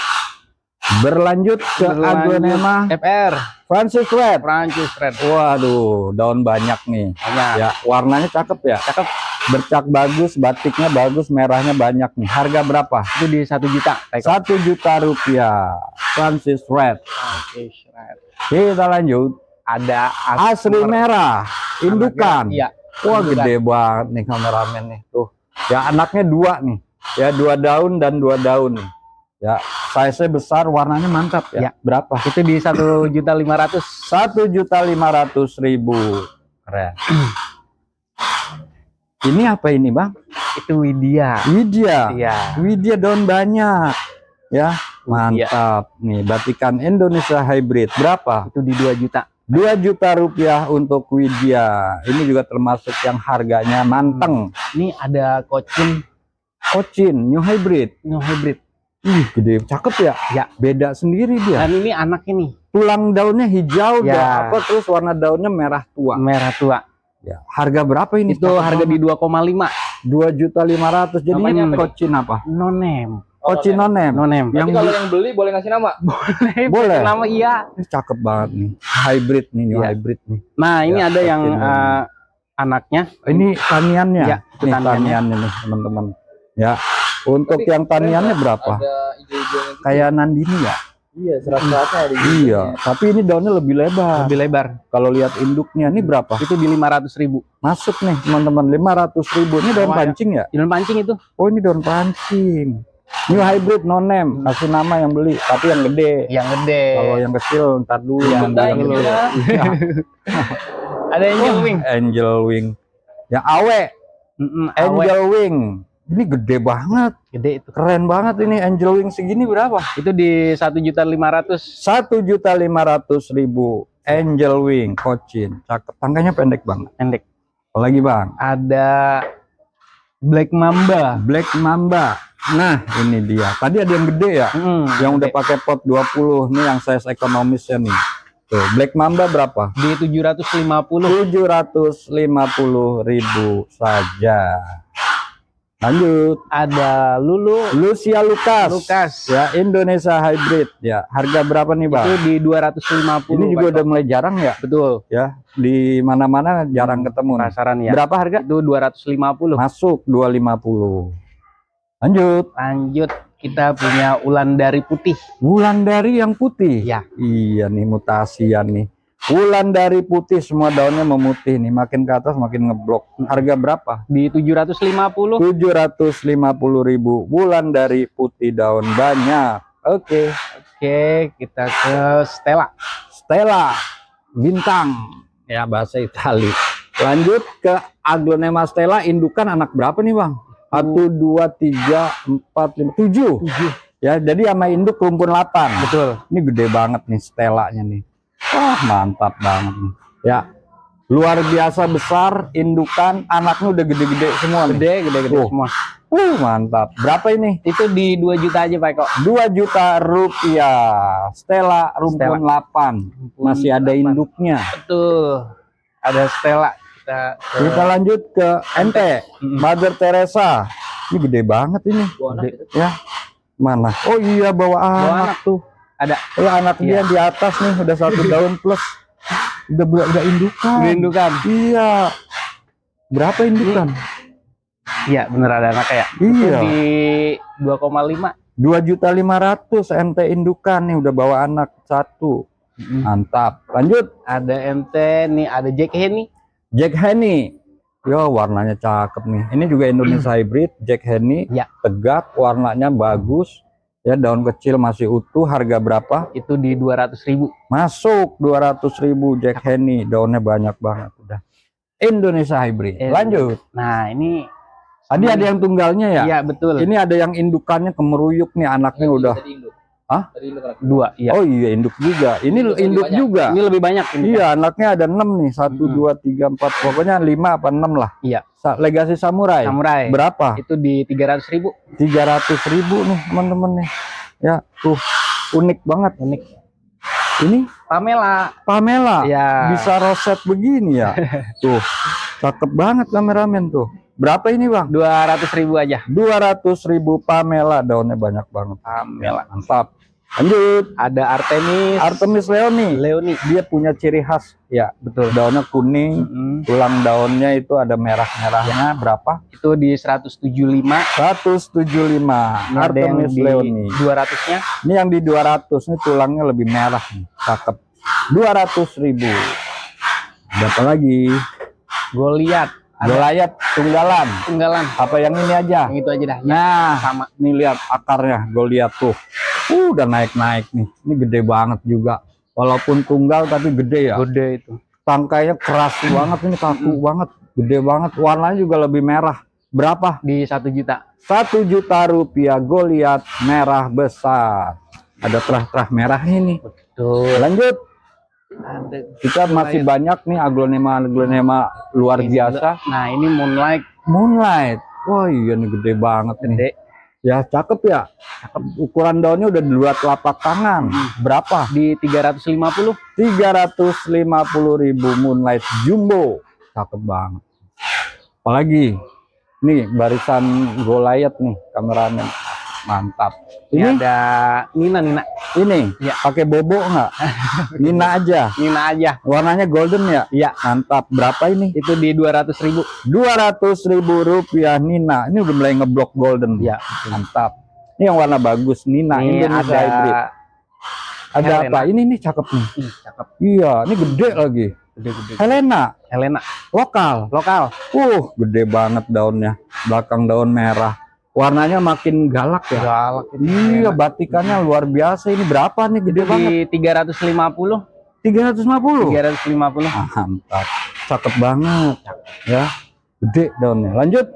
Berlanjut ke aglonema FR. Francis Red. Prancis Red. Waduh, daun banyak nih. Banyak. Ya, warnanya cakep ya. Cakep. Bercak bagus, batiknya bagus, merahnya banyak nih. Harga berapa? Itu di 1 juta. 1 juta rupiah. Francis Red. Prancis Red. Kita lanjut. Ada Asri merah, indukan. Iya. Wah, Indukan. gede banget nih kameramen nih tuh. Ya, anaknya 2 nih. Ya, 2 daun dan 2 daun nih. Ya, size-nya besar, warnanya mantap ya. Ya. Berapa? Itu di 1.500.000. 1.500.000. Keren. Ini apa ini, Bang? Itu Widya. Widya. Iya. Widya daun banyak. Ya, mantap. Nih, batikan Indonesia hybrid. Berapa? Itu di 2 juta. 2 juta rupiah untuk Widya. Ini juga termasuk yang harganya manteng. Ini ada Cochin Cochin, new hybrid. New Hybrid. Ih, gede, cakep ya? Ya. Beda sendiri dia. Dan ini anaknya nih. Tulang daunnya hijau, Ya. apa terus warna daunnya merah tua. Merah tua. Ya. Harga berapa ini? Itu harga di 2,5. 2.500.000. Jadi Namanya ini apa nih? Cochin apa? No name. Cochin no name. No name. Yang Nanti kalau yang beli boleh ngasih nama. boleh. Nama iya. Ini cakep banget nih. Hybrid nih, new Iya. hybrid nih. Nah, ini Ya, ada yang Cochin no name. anaknya. Ini taniannya. Ya, itu Ini taniannya. taniannya nih, teman-teman. Ya. Untuk Tapi yang taniannya berapa? Ada hijau-hijaunya gitu. Kayak Nandini ya? Iya, serat-seratnya ada hijau. Iya, tapi ini daunnya lebih lebar. Lebih lebar. Kalau lihat induknya ini berapa? Itu di 500.000. Masuk nih teman-teman, 500.000. Ini daun Lumayan. pancing ya? Daun pancing itu. Oh, ini daun pancing. New hybrid no name. Kasih nama yang beli, tapi yang gede. Yang gede. Kalau yang kecil ntar dulu. Iya, nunggu ntar yang dulu. gede. Iya. Ada Angel Wing. Angel wing. Yang awe, Awe. angel wing. Ini gede banget. Gede itu. Keren banget ini angel wing segini berapa? Itu di 1.500.000. 1.500.000. Angel wing, Cochin. Cakep. Tangganya pendek banget. Pendek. Apalagi Bang? Ada Black Mamba. Black Mamba. Nah, ini dia. Tadi ada yang gede ya? Yang udah pakai pot 20. Nih yang size ekonomisnya nih. Tuh, Black Mamba berapa? Di 750. 750.000 saja. Lanjut. Ada Lulu Lucia Lucas. Lukas. Ya, Indonesia Hybrid. Ya, harga berapa nih, Bang? Itu di 250. Ini juga Pak udah Eko. mulai jarang ya? Betul. Ya, di mana-mana jarang ketemu. nih. Pasaran ya. Berapa harga? Itu 250. Masuk 250. Lanjut. Lanjut, kita punya Wulandari putih. Wulandari yang putih. Ya. Iya nih, mutasian nih. Wulandari putih, semua daunnya memutih nih, makin ke atas makin ngeblok. Harga berapa? Di 750. 750.000. Wulandari putih, daun banyak. Oke. Oke, kita ke Stella. Stella bintang, ya bahasa Itali. Lanjut ke Aglonema Stella, indukan anak berapa nih, Bang? 1 2 3 4 5 7. Ya, jadi sama induk rumpun 8. Betul. Ini gede banget nih Stellanya nih. Wah, mantap banget nih. Ya. Luar biasa besar, indukan, anaknya udah gede-gede semua nih. Gede semua. Mantap. Berapa ini? Itu di 2 juta aja Pak Eko. 2 juta rupiah. Stella rumpun 8. Masih ada induknya. Betul. Ada Stella. Kita lanjut ke NT, Mother Teresa. Ini gede banget ini. Ya. Mana? Oh iya, bawa anak tuh. Ada. Ya, anak dia di atas nih, udah 1 daun plus. Udah indukan. Indukan. Iya. Berapa indukan? Iya, bener ada anaknya ya. Iya. Itu di 2,5. 2.500.000 NT indukan nih, udah bawa anak 1. Mantap. Lanjut. Ada MT nih, ada Jack Henny. Jack Henny. Yo, warnanya cakep nih. Ini juga Indonesia Hybrid, Jack Henny. Ya. Tegak, warnanya bagus. Ya, daun kecil masih utuh. Harga berapa? Itu di 200.000. Masuk 200.000 Jack Henny. Daunnya banyak banget udah. Indonesia Hybrid. Lanjut. Nah, ini Tadi ada yang tunggalnya ya? Iya, betul. Ini ada yang indukannya kemeruyuk nih, anaknya udah. Hah? 2, iya. Oh iya, induk juga. Ini induk juga. Ini lebih banyak ini. Iya, anaknya ada 6 nih. 1 2 3 4. Pokoknya 5 apa 6 lah. Iya. Legacy Samurai. Samurai. Berapa? Itu di 300.000. 300.000 nih, teman-teman nih. Ya, tuh. Unik banget. Unik. Ini Pamela. Ya. Ya. Bisa roset begini ya. Tuh. Cakep banget kameramen tuh. Berapa ini, Bang? 200.000 aja. 200.000 Pamela, daunnya banyak banget. Pamela. Mantap. Lanjut. Ada Artemis Leoni. Dia Punya ciri khas. Ya, betul. Daunnya kuning, tulang daunnya itu ada merah-merahnya. Berapa? Itu di 175. 175. Ini ada yang Artemis di Leoni. 200-nya. Ini yang di 200, ini tulangnya lebih merah nih. Cakep. 200.000. Ada apa lagi? Goliat. Goliath tunggalan. Apa yang ini aja? Yang itu aja dah. Nah, Sama. nih lihat akarnya Goliath tuh. Udah naik-naik nih. Ini gede banget juga. Walaupun tunggal tapi gede ya. Gede itu. Tangkainya keras banget, ini kaku banget. Gede banget. Warnanya juga lebih merah. Berapa? Di 1 juta. 1 juta rupiah Goliath merah besar. Ada terah-terah merah ini. Betul. Lanjut. Ada. Kita masih banyak nih aglonema luar biasa. Nah, ini Moonlight. Wah iya nih gede banget nih. Gede. Ya cakep ya. Ukuran daunnya udah 2 telapak tangan. Berapa? Di 350. 350.000 Moonlight Jumbo. Cakep banget. Apalagi nih barisan Goliath nih kameramen. Mantap. Ini ada Nina. Ini Ya. pakai bobo nggak? Nina aja. Nina aja. Warnanya golden ya? Iya. Mantap. Berapa ini? Itu di 200.000. 200.000 rupiah Nina. Ini udah mulai ngeblok golden. Ya. Mantap. Ini yang warna bagus Nina. Ini Indonesia ada Hybrid. Ada Helena. apa? Ini nih cakep nih. Cakep. Iya, ini gede lagi. Gede. Helena lokal. Gede banget daunnya. Belakang daun merah. Warnanya makin galak ya. Galak itu. Iya, batikannya luar biasa. Ini berapa nih? Gede banget. Di 350. 350. 350. Mantap. Cakep banget. Ya. Gede daunnya. Lanjut.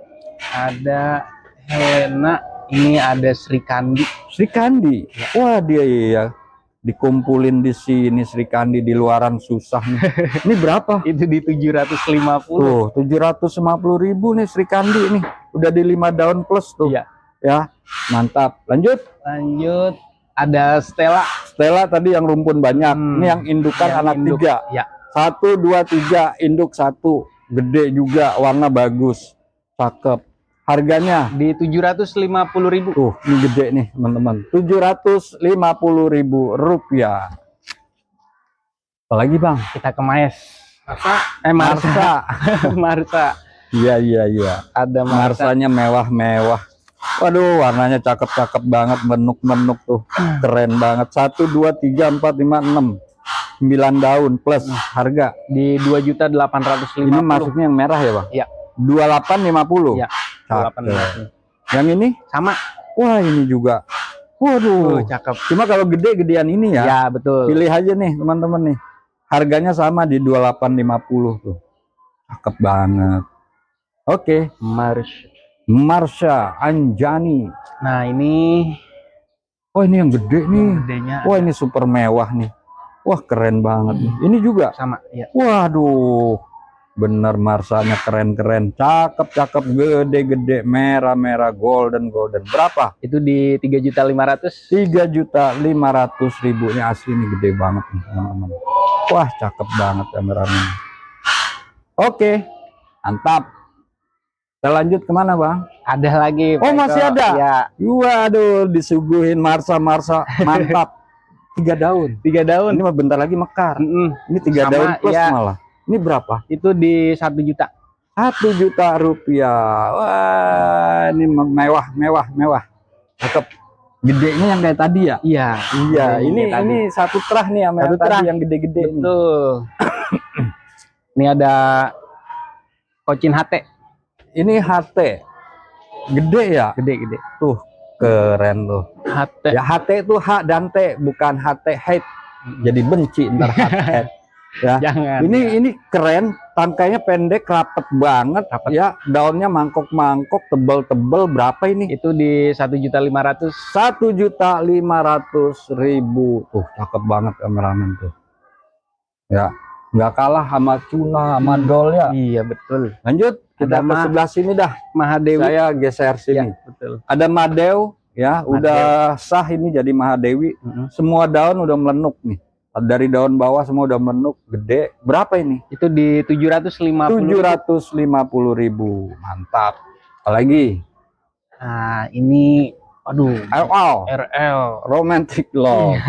Ada Helena. Ini ada Sri Kandi. Sri Kandi. Wah, dia iya. Dikumpulin di sini Sri Kandi, di luaran susah nih. Ini berapa? Itu di 750. Tuh, 750.000 nih Sri Kandi nih. Udah di 5 daun plus tuh. Iya. Ya, mantap. Lanjut. Ada Stella. Stella tadi yang rumpun banyak. Ini yang indukan Yang anak induk. 3. Ya. 1 2 3 induk 1. Gede juga, warna bagus. Cakep. Harganya Di 750.000. tuh, ini gede nih teman-teman. 750.000 rupiah. Apalagi bang? Kita ke Maes. Marsa. Marsa. Marsa. Iya iya iya. Ada Marsa. Marsanya mewah-mewah. Waduh, warnanya cakep-cakep banget, menuk-menuk tuh. Keren banget. 1 2 3 4 5 6. 9 daun plus harga. Di 2.850.000. Ini masuknya yang merah ya, Bang? Iya. 2850. Iya. Cakep. 2850. Yang ini? Sama. Wah, ini juga. Waduh, Cakep. cuma kalau gede-gedean ini ya. Ya, betul. Pilih aja nih, teman-teman nih. Harganya sama di 2850 tuh. Cakep banget. Oke. Marsha Anjani. Nah, ini Oh, ini yang gede nih. gedenya Wah, ini super mewah nih. Wah, keren banget nih. Ini juga. sama, ya. Waduh. Bener, Marsanya keren-keren. Cakep-cakep, gede-gede, merah-merah, golden. Berapa? Itu di 3.500.000. 3.500.000. Ini asli nih, gede banget nih, teman-teman. Wah, cakep banget kameranya. Oke, mantap. Kita lanjut kemana, Bang? Ada lagi. Oh, Pak masih Eko. ada? Ya, Waduh, disuguhin Marsa. Mantap. 3 daun. 3 daun. Ini mah bentar lagi mekar. Ini 3 Sama, daun plus ya. malah. Ini berapa? Itu di 1 juta. 1 juta rupiah. Wah, ini mewah. Cakep. Gedenya yang kayak tadi ya? Iya. Iya, Gedenya tadi. ini satu terah nih sama yang Satu terah. tadi yang gede-gede nih. Betul. Ini ada Cochin HT. Ini HT. Gede ya? Gede. Tuh, keren tuh. HT. Ya HT itu H dan T, bukan HT hate. Jadi benci ntar HT. Ya. Jangan. Ini keren, tangkainya pendek, rapet banget. Rapet. Ya, daunnya mangkok-mangkok, tebel-tebel. Berapa ini? Itu di 1.500.000. 1.500.000. Tuh, cakep banget kameramen tuh. Ya, nggak kalah sama Cuna, sama Dol ya. Iya, betul. Lanjut, kita ke sebelah sini dah. Mahadewi. Saya geser sini. Ya, betul. Ada Madew, ya, udah sah ini jadi Mahadewi. Semua daun udah melenuk nih. Dari daun bawah semua udah melenuk, gede. Berapa ini? Itu di 750.000. 750.000. Mantap. Apalagi? Nah, ini aduh, RL. Romantic Love.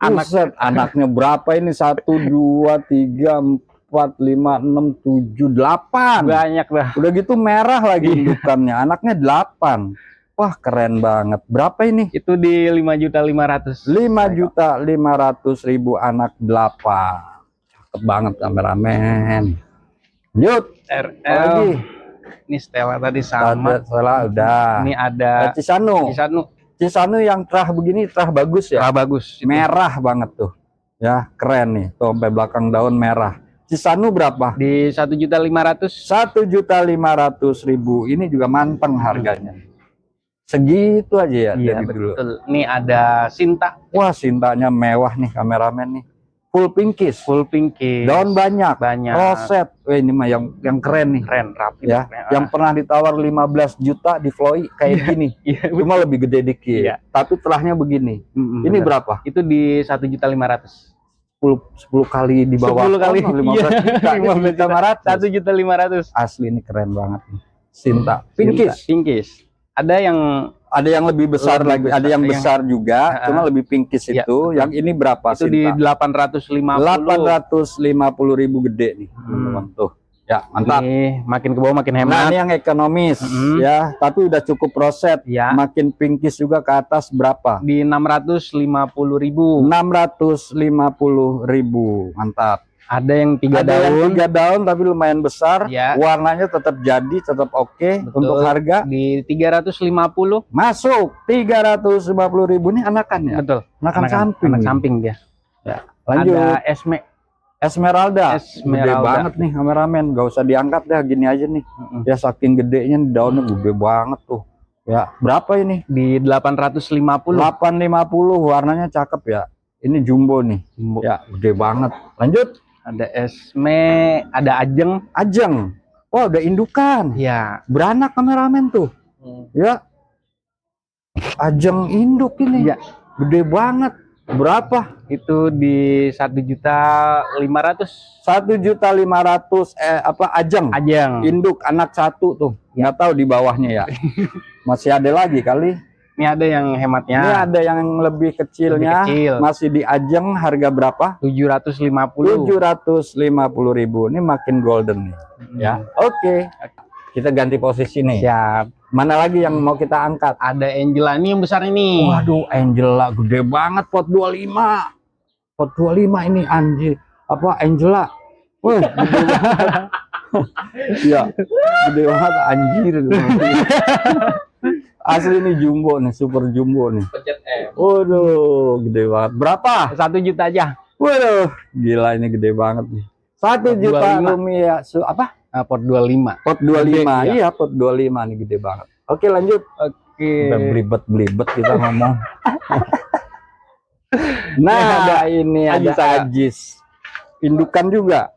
Buset, anaknya berapa ini? 1 2 3 4 5 6 7 8. Banyak dah. Udah gitu merah lagi indukannya. Anaknya 8. Wah, keren banget. Berapa ini? Itu di 5.500.000. 5.500.000 anak 8. Cakep banget kameramen. Lanjut. RL. Lagi. Ini Stella tadi sama. Salah udah. Ini ada Cisanu. Cisanu yang terah begini, terah bagus ya. Bagus. Merah banget tuh. Ya, keren nih. Tuh sampai belakang daun merah. Cisanu berapa? Di 1.500.000. 1.500.000. Ini juga manteng harganya. Segitu aja ya Iya, dari dulu. betul. Ini ada Sinta. Wah, Sintanya mewah nih kameramen nih. Full pinkish. Full pinkish. Daun banyak. Roset. Ini mah yang keren nih. Keren, rapi. Ya, yang pernah ditawar 15 juta di Floy kayak gini. Iya, Cuma lebih gede dikit. Iya. Tapi terahnya begini. Ini bener. berapa? Itu di 1.500.000. 10 kali di bawah. 10 kali. 15 juta. 15.500. Asli ini keren banget nih. Sinta. Pinkish. Pinkish. Ada yang lebih besar lebih lagi, ada yang besar juga, cuma lebih pinkish Iya, itu. betul. Yang ini berapa? Itu di Sinta? 850. 850.000 gede nih, teman-teman. Tuh. Ya, mantap. Ini makin ke bawah makin Nah, hemat. ini yang ekonomis ya, tapi udah cukup roset. Ya. Makin pinkish juga ke atas berapa? Di 650.000. 650.000. Mantap. Ada yang 3 Ada daun. yang 3 daun tapi lumayan besar. Ya. Warnanya tetap jadi, tetap oke. Betul. Untuk harga Di 350. masuk 350.000 nih anakannya. Betul. Anakan samping. Anak nih. samping dia. Ya. Lanjut. Ada Esme. Esmeralda. Gede Esmeralda. banget nih kameramen. Gak usah diangkat dah, gini aja nih. Ya saking gedenya daunnya gede banget tuh. Ya, berapa ini? Di 850. 850, warnanya cakep ya. Ini jumbo nih. Ya, gede banget. Lanjut. Ada Esme, ada Ajeng. Ajeng. Wah, udah indukan. Ya. Beranak kameramen tuh. Ya. Ajeng induk ini. Ya. Gede banget. Berapa? Itu di 1.500.000 1.500.000 apa ajeng? ajang. Induk anak satu tuh. Nggak tahu di bawahnya ya. Masih ada lagi kali. Ini ada yang hematnya. Ini ada yang lebih kecilnya. Lebih kecil. Masih di ajeng, harga berapa? 750. 750.000. Ini makin golden nih. Ya, oke. Kita ganti posisi nih. Siap. Mana lagi yang mau kita angkat? Ada Angela ini yang besar ini. Waduh, Angela gede banget, pot 25. Pot 25 ini anjir. Apa Angela? Wih, gede banget. Iya, gede banget anjir. Asli nih jumbo nih, super jumbo nih. Pencet M. Waduh, gede banget. Berapa? 1 juta aja. Waduh, gila ini gede banget nih. 1 juta 25. rupiah. Apa? Pot 25. Pot 25. Gede, Iya, pot 25 nih gede banget. Oke, lanjut. Oke. Udah belibet-belibet kita ngomong. Nah, ada ini ada Ajis saya. Ajis. Indukan juga.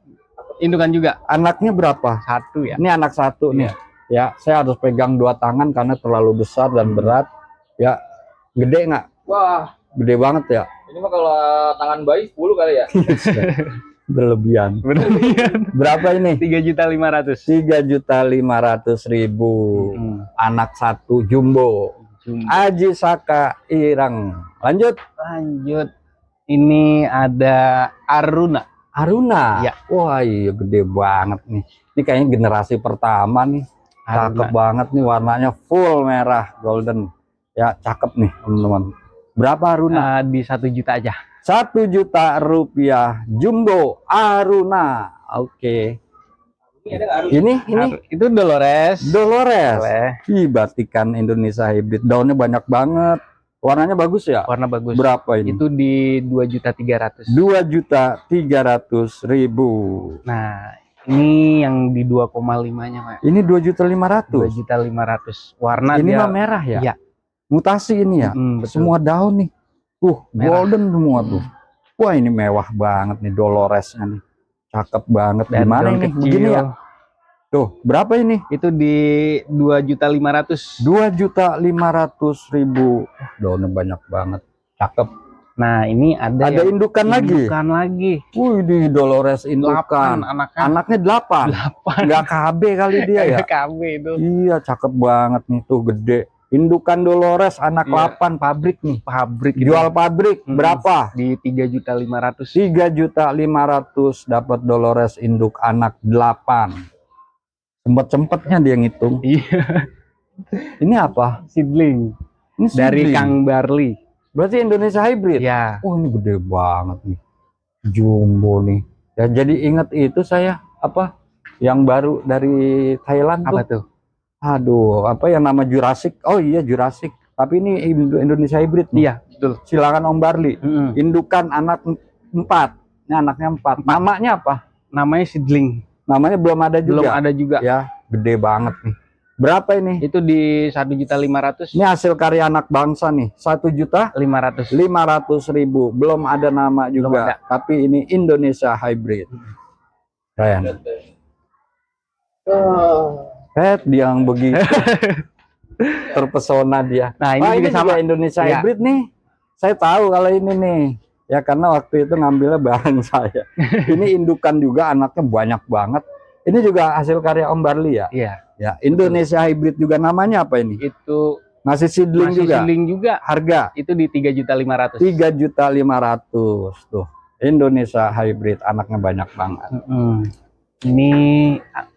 Indukan juga. Anaknya berapa? 1 ya. Ini anak satu nih. Ya, saya harus pegang 2 tangan karena terlalu besar dan berat. Ya, gede nggak? Wah, Gede banget ya. ini mah kalau tangan bayi 10 kali ya. Berlebihan. Berlebihan. Berapa ini? 3.500.000. 3.500.000. Anak satu jumbo. Aji Saka Irang. Lanjut. Lanjut. Ini ada Aruna. Aruna. Ya. Wah, iya gede banget nih. Ini kayaknya generasi pertama nih. Cakep banget nih, warnanya full merah golden. Ya, cakep nih, teman-teman. Berapa Aruna? Di 1 juta aja. 1 juta rupiah jumbo Aruna. Oke. Ini ada nggak? Ini Itu Dolores. Dolores. Boleh. Ih, batikan Indonesia hybrid. Daunnya banyak banget. Warnanya bagus ya? Warna bagus. Berapa ini? Itu di 2.300.000. 2.300.000. Nah, ini yang di 2,5-nya, Pak. Ini 2.500.000. 2.500.000. Warna Ini dia mah merah ya? Iya. Mutasi ini ya? betul. Semua daun nih. Merah. Golden semua tuh. Wah, ini mewah banget nih Doloresnya nih. Cakep banget. Dan Gimana daun ini? kecil. Begini ya? Tuh, berapa ini? Itu di 2.500.000. 2.500.000. Daunnya banyak banget. Cakep. Nah, ini ada yang indukan lagi. indukan lagi. Wih, di Dolores 8 indukan. anaknya. Anaknya 8. 8. Nggak KB kali dia ya. KB itu. Iya, cakep banget nih tuh gede. Indukan Dolores anak Iya. 8 pabrik nih. Pabrik itu. Jual pabrik berapa? Di 3.500.000. 3.500.000 dapat Dolores induk anak 8. Sempet-sempetnya dia ngitung. Iya. Ini apa? Seedling. Ini Dari seedling. Kang Barli. Berarti Indonesia hybrid. Ya. Oh, ini gede banget nih. Jumbo nih. Ya, jadi ingat itu saya apa? Yang baru dari Thailand Apa tuh. tuh? Aduh, apa yang nama Jurassic? Oh iya, Jurassic. Tapi ini Indonesia hybrid nih. Iya, betul. Silangan Om Barli. Indukan anak 4. Ini anaknya 4. Namanya apa? Namanya seedling. Namanya belum ada juga. Belum ada juga. Ya, gede banget nih. Berapa ini? Itu di 1.500.000. Ini hasil karya anak bangsa nih. 1.500.000. Belum ada nama juga. Belum ada. Tapi ini Indonesia hybrid. Keren. Dia yang begitu. Terpesona dia. Nah, ini juga sama. Indonesia Ya. hybrid nih. Saya tahu kalau ini nih. Ya karena waktu itu ngambilnya bareng saya. Ini indukan juga, anaknya banyak banget. Ini juga hasil karya Om Barli ya? Iya. Ya, Indonesia hybrid juga namanya apa ini? Itu Ngasih seedling masih juga. seedling juga. Harga Itu di 3.500.000. 3.500.000 tuh. Indonesia hybrid, anaknya banyak banget. Ini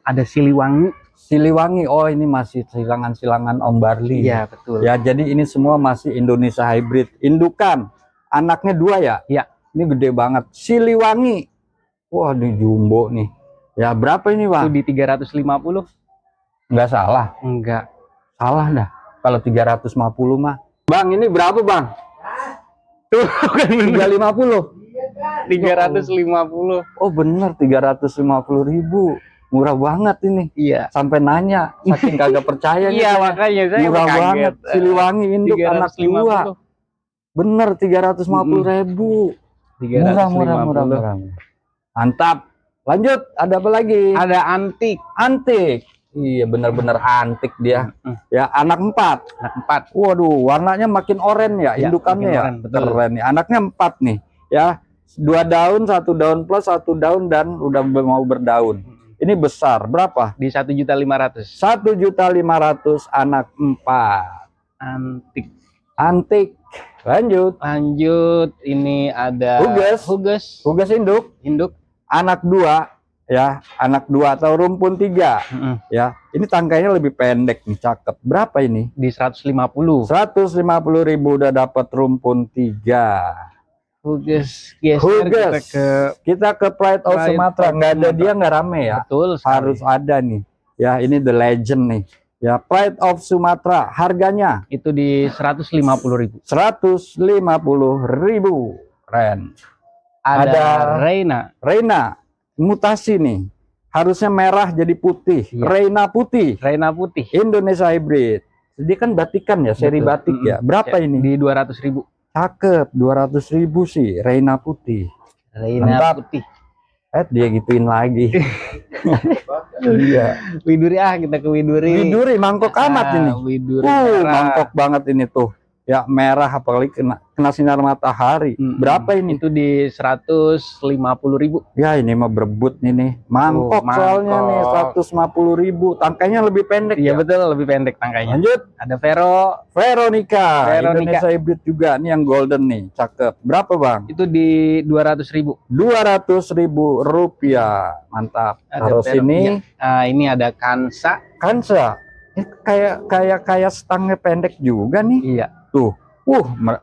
ada Siliwangi. Siliwangi, oh ini masih silangan-silangan Om Barli. Iya, betul. Ya, jadi ini semua masih Indonesia hybrid. Indukan, anaknya 2 ya? Iya. Ini gede banget. Siliwangi. Wah, di jumbo nih. Ya, berapa ini, Itu Bang? di 350. Nggak salah. Enggak. Salah dah. Kalau 350 mah. Bang, ini berapa, Bang? Tuh, kan 350. 350. Oh, bener 350.000. Murah banget ini. Iya. Sampai nanya, saking kagak percaya nih Iya, saya. makanya saya Murah kaget. banget. Siliwangi induk anak 2. 350. Bener 350.000. Murah. Mantap. Lanjut, ada apa lagi? Ada antik. Antik. Iya, bener-bener antik dia. Ya, anak 4. Anak 4. Waduh, warnanya makin oranye ya, Ya, indukannya makin ya. oranye, betul. Keren nih. Anaknya 4 nih. Ya, 2 daun, 1 daun plus, 1 daun dan udah mau berdaun. Ini besar, berapa? Di 1.500.000. 1.500.000 anak 4. Antik. Antik. Lanjut. Lanjut, ini ada Huges. Huges induk. Induk. Anak 2 ya, anak 2 atau rumpun 3 ya. Ini tangkainya lebih pendek nih, cakep. Berapa ini? Di 150. 150.000 udah dapat rumpun 3. Huges, geser Huges. kita ke Pride of Pride Sumatra. of Nggak ada Sumatra. dia nggak rame ya. betul sekali. Harus ada nih. Ya, ini the legend nih. Ya, Pride of Sumatra. Harganya Itu di 150.000. 150.000. Keren. Ada Reina mutasi nih. Harusnya merah jadi putih. Iya. Reina putih. Indonesia hybrid. Jadi kan batikan ya, seri Betul. batik ya. Berapa ini? Di 200.000. Cakep, 200.000 sih. Reina putih. Reina Mantap. putih. Dia gituin lagi. Iya. Widuri, kita ke Widuri. Widuri mangkok amat ini. Widuri merah. Mangkok banget ini tuh. Ya, merah apalagi kena sinar matahari. Berapa ini? Itu di 150.000. Ya, ini mah berebut nih. Mangkok, Mangkok. soalnya nih 150.000. Tangkainya lebih pendek Iya ya. betul, lebih pendek tangkainya. Lanjut. Ada Veronica. Veronica. Indonesia hybrid juga. Ini yang golden nih. Cakep. Berapa bang? Itu di 200.000. 200.000 rupiah. Mantap. Ada Taruh sini. Ini ada Kansa. Kansa. Ini kayak stangnya pendek juga nih. Iya. Tuh.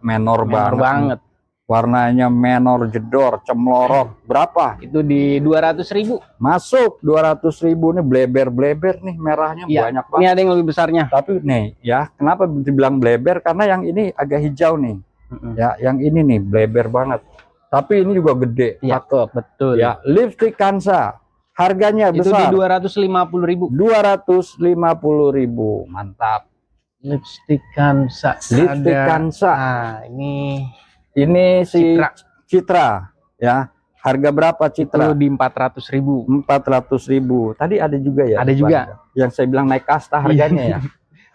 Menor banget. Warnanya menor jedor, cemlorot. Berapa? Itu di 200.000. Masuk 200.000 nih, bleber nih merahnya Iya. banyak Ini banget. ada yang lebih besarnya. Tapi nih ya, kenapa dibilang bleber? Karena yang ini agak hijau nih. Ya, yang ini nih bleber banget. Tapi ini juga gede, Iya, cakep. betul. Ya, lipstick Kansa. Harganya Itu besar. di 250.000. 250.000. Mantap. Lipstick Kansa. Lipstick Kansa. Ini si Citra ya. Harga berapa Citra? Itu di 400.000. 400.000. Tadi ada juga ya? Ada juga. Yang saya bilang naik kasta harganya ya.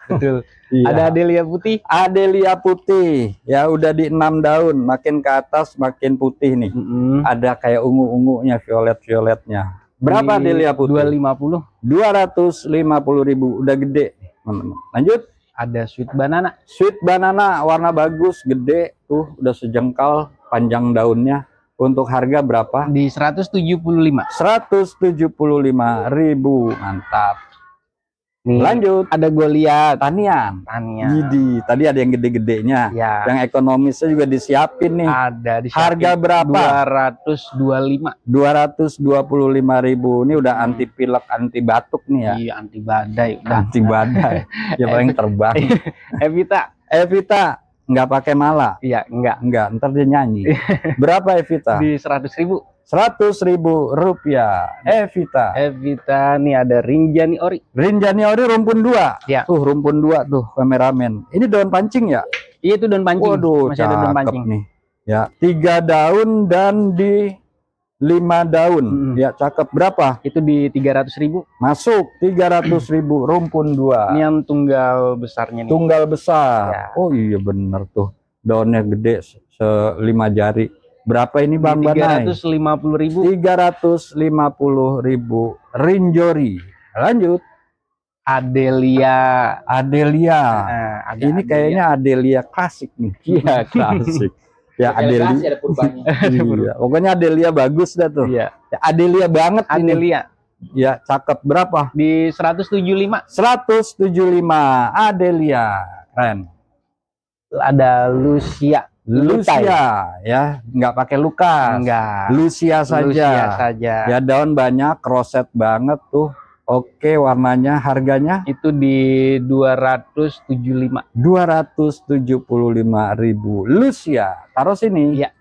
Betul. Iya. Ada Adelia putih. Adelia putih. Ya udah di 6 daun, makin ke atas makin putih nih. Ada kayak ungu-ungunya, violet-violetnya. Berapa Adelia putih? 250. 250.000. Udah gede, teman-teman. Lanjut. Ada Sweet Banana. Sweet Banana warna bagus, gede tuh, udah sejengkal panjang daunnya. Untuk harga berapa? Di 175. 175.000. Mantap. Nih, Lanjut. ada Goliath. Tanian. Tania. Tadi ada yang gede-gedenya. Ya. Yang ekonomisnya juga disiapin nih. Ada di Harga berapa? 225. 225.000. Ini udah anti pilek, anti batuk nih ya. Iya, anti badai. Anti badai. Ya paling terbang. Evita nggak pakai mala. Iya, enggak. Ntar dia nyanyi. Berapa Evita? Di 100.000. 100.000 rupiah. Evita nih ada Rinjani Ori. Rinjani Ori rumpun 2. Ya. Tuh rumpun 2 tuh kameramen. Ini daun pancing ya? Iya, itu daun pancing. Waduh, Masih ada daun cakep pancing. nih. Ya, 3 daun dan di 5 daun. Ya, cakep. Berapa? Itu di 300.000. Masuk 300.000 rumpun 2. Ini yang tunggal besarnya nih. Tunggal besar. Ya. Oh iya bener tuh. Daunnya gede se-5 jari. Berapa ini Bang Banai? 350.000. 350.000 Rinjori. Lanjut. Adelia. Nah, ini kayaknya Adelia klasik nih. Iya, klasik. Ya Adelia. Ada perubahannya. Iya, pokoknya Adelia bagus dah tuh. Iya. Ya, Adelia banget ini. Adelia. Ya, cakep. Berapa? Di 175. 175 Adelia. Keren. Ada Lucia. Lucia ya, nggak pakai Lukas. Enggak. Lucia saja. Lucia saja. Ya daun banyak, roset banget tuh. Oke, warnanya, harganya Itu di 275. 275.000 Lucia. Taruh sini. Iya.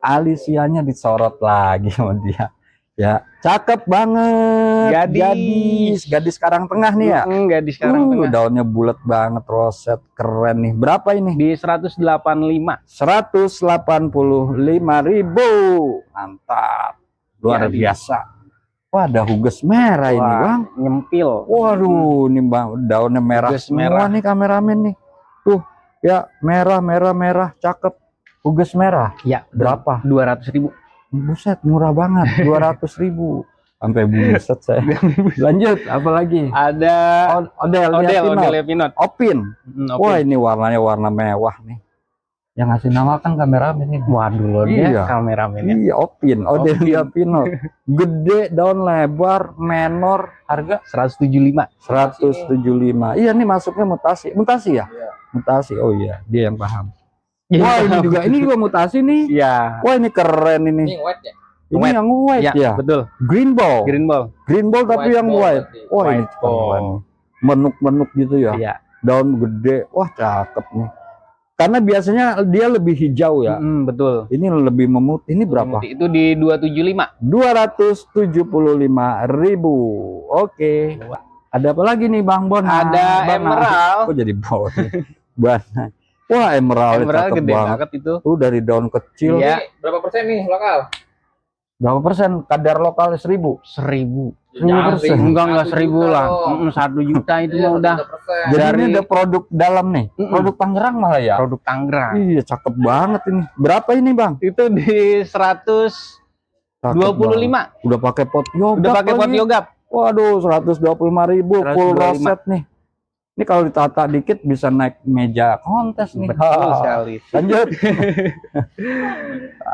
Alisianya disorot lagi sama dia. Ya, cakep banget. Gadis Karang Tengah nih ya. Gadis Karang Tengah. Daunnya bulat banget, roset keren nih. Berapa ini? Di 185. 185.000. Mantap. Luar biasa. Wah, ada huges merah ini, Wah, Bang. nyempil. Waduh, ini Bang, daunnya merah Huges semua merah. nih kameramen nih. Tuh, ya merah, cakep. Huges merah. Ya, Berapa? 200.000. Buset, murah banget, 200.000. Sampai buset saya. Lanjut, apa lagi? Ada Odel Pinot. Opin. Wah, ini warnanya warna mewah nih. Yang ngasih nama kan kameramen ini. Waduh, loh Iya. dia kameramennya. Iya, Opin, Odelia Pinot. Gede, daun lebar, menor, harga 175. 175. Iya, nih masuknya mutasi. Mutasi ya? Iya. Mutasi. Oh iya, dia yang paham. Iya. Wah, ini juga mutasi nih. Iya. Wah, ini keren ini. Ini white ya? Ini White. yang white Iya, ya. betul. Green ball. Green ball. Tapi White yang ball white. berarti. Wah, ini White ball. keren. Menuk-menuk gitu ya. Iya. Daun gede. Wah, cakep nih. Karena biasanya dia lebih hijau ya. Betul. Ini lebih memutih. Ini berapa? Itu di 275. 275.000. Oke. Ada apa lagi nih Bang Bon? Ada Bang, emerald. Kok jadi Bon? Bana. Wah, emerald, Emerald cakep gede banget. banget itu. Tuh dari daun kecil. Iya. Ini berapa persen nih lokal? Berapa persen? Kadar lokal 1.000. 1.000. Jangan 1.000%. sih. Enggak 1 1.000 juta lah. dong. 1 juta itu Iya, mah udah 1%. Jadi Dari- ini ada produk dalam nih. Produk Tangerang malah ya. produk Tangerang. Iya, cakep banget ini. Berapa ini Bang? Itu di 125. Cakep banget. Udah pakai pot yogurt. Udah pakai pot lagi. yogurt. Waduh, 125.000 full 125. roset nih. Ini kalau ditata dikit bisa naik meja kontes nih. Betul sekali. Lanjut.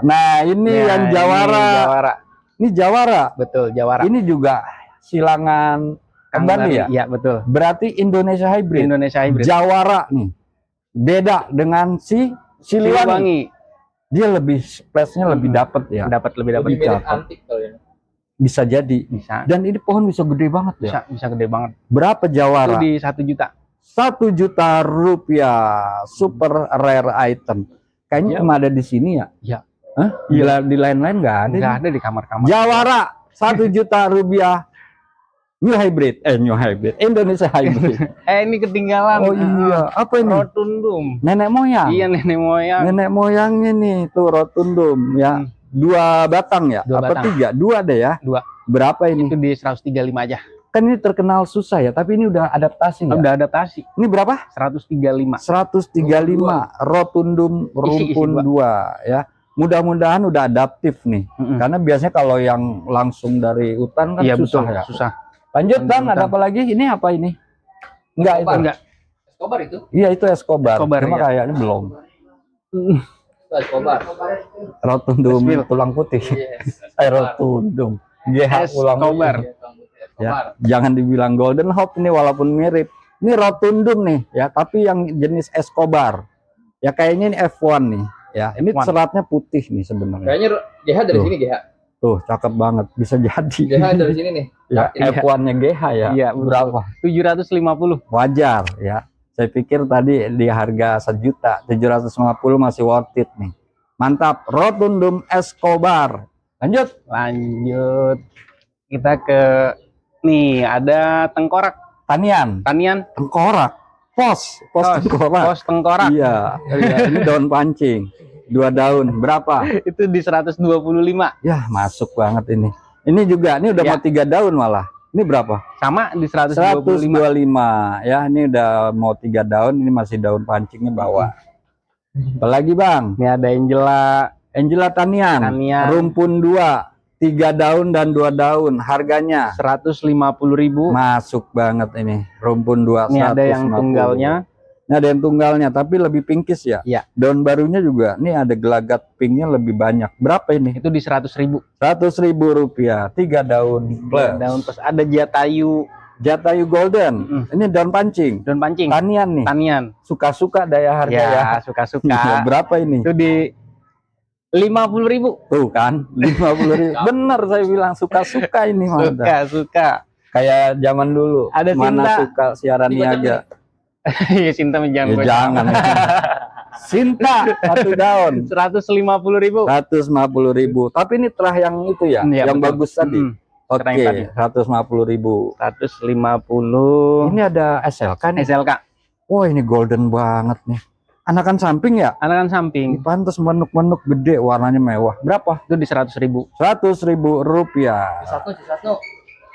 Nah, ini Ya, yang ini Jawara. Jawara. Ini Jawara. Betul, Jawara. Ini juga silangan kembali ya. Iya, betul. Berarti Indonesia hybrid. Indonesia hybrid. Jawara nih. Beda dengan si Siliwangi. Siliwangi. Dia lebih splash-nya lebih dapet ya. Lebih dapat. Lebih mirip cakep. antik kali ya. Bisa jadi. Bisa. Dan ini pohon bisa gede banget ya. Bisa gede banget. Berapa Itu Jawara? di 1 juta. 1 juta rupiah. Super rare item. Kayaknya Iya. cuma ada di sini ya. Iya. Hah? Di lain-lain nggak ada. Enggak nih. ada di kamar-kamar. Jawara 1 juta rupiah. New hybrid. New hybrid. Indonesia hybrid. Ini ketinggalan. Oh iya. Apa ini? Rotundum. Nenek moyang. Iya, nenek moyang. Nenek moyangnya nih tuh rotundum ya. 2 batang ya? 2 Apa batang. 3? 2 deh ya. 2. Berapa ini? Itu di 135 aja. Kan ini terkenal susah ya, tapi ini udah adaptasi nggak? Udah adaptasi. Ini berapa? 135. 135 rotundum rumpun 2 ya. Mudah-mudahan udah adaptif nih. Karena biasanya kalau yang langsung dari hutan kan Iya, susah betul. ya. Susah. Lanjut Langsung Bang, ada hutan. apa lagi? Ini apa ini? Enggak itu. Enggak. Escobar itu? Iya itu Escobar. Escobar, Cuma ya. kayaknya belum. Itu Escobar. Rotundum Esmil. tulang putih. Yes. Rotundum. GH tulang Escobar. putih. Escobar. Ya, jangan dibilang Golden Hope ini walaupun mirip. Ini rotundum nih ya, tapi yang jenis Escobar. Ya kayaknya ini F1 nih. Ya, ini F1. seratnya putih nih sebenarnya. Kayaknya GH dari Tuh. sini GH. Tuh, cakep banget. Bisa jadi. GH dari sini nih. Ya, Iya. F1-nya GH ya. Iya, betul. Berapa? 750. Wajar ya. Saya pikir tadi di harga 1 juta, 750 masih worth it nih. Mantap, rotundum Escobar. Lanjut. Lanjut. Kita ke nih, ada tengkorak. Tanian, tengkorak. Pos tengkorak. Pos tengkorak. Iya, iya, ini daun pancing. 2 daun, berapa? Itu di 125. Ya, masuk banget ini. Ini juga, ini udah Ya. mau 3 daun malah. Ini berapa? Sama di 125. 125. Ya, ini udah mau 3 daun, ini masih daun pancingnya bawah. Apalagi Bang? Ini ada Angela Tanian. Tanian. Rumpun 2, 3 daun dan 2 daun. Harganya 150.000. masuk banget ini. Rumpun 2, Ini ada yang 150. tunggalnya. Ini ada yang tunggalnya, tapi lebih pinkish ya. Iya. Daun barunya juga, ini ada gelagat pinknya lebih banyak. Berapa ini? Itu di 100.000. 100.000 rupiah, 3 daun plus. Daun plus ada jatayu, Jatayu Golden, ini daun pancing. daun pancing. Tanian nih, Tanian. suka-suka daya harga ya. Ya, suka-suka. Berapa ini? Itu di 50.000. Tuh kan, 50.000. Bener saya bilang suka-suka ini mantap. Suka. Kayak zaman dulu. Ada mana Sinta. suka siaran niaga. Iya, Sinta Ya, jangan gua- jangan. Sinta 1 daun. 150.000. 150.000. Tapi ini terah yang itu ya, Iya, yang betul. bagus tadi. Oke, Terah yang tadi. 150.000. 150. Ini ada SLK nih. SLK. Wah, ini golden banget nih. anakan samping ya? Anakan Ini samping pantas menuk-menuk gede, warnanya mewah. Berapa? itu di 100.000. 100.000 rupiah. Satu.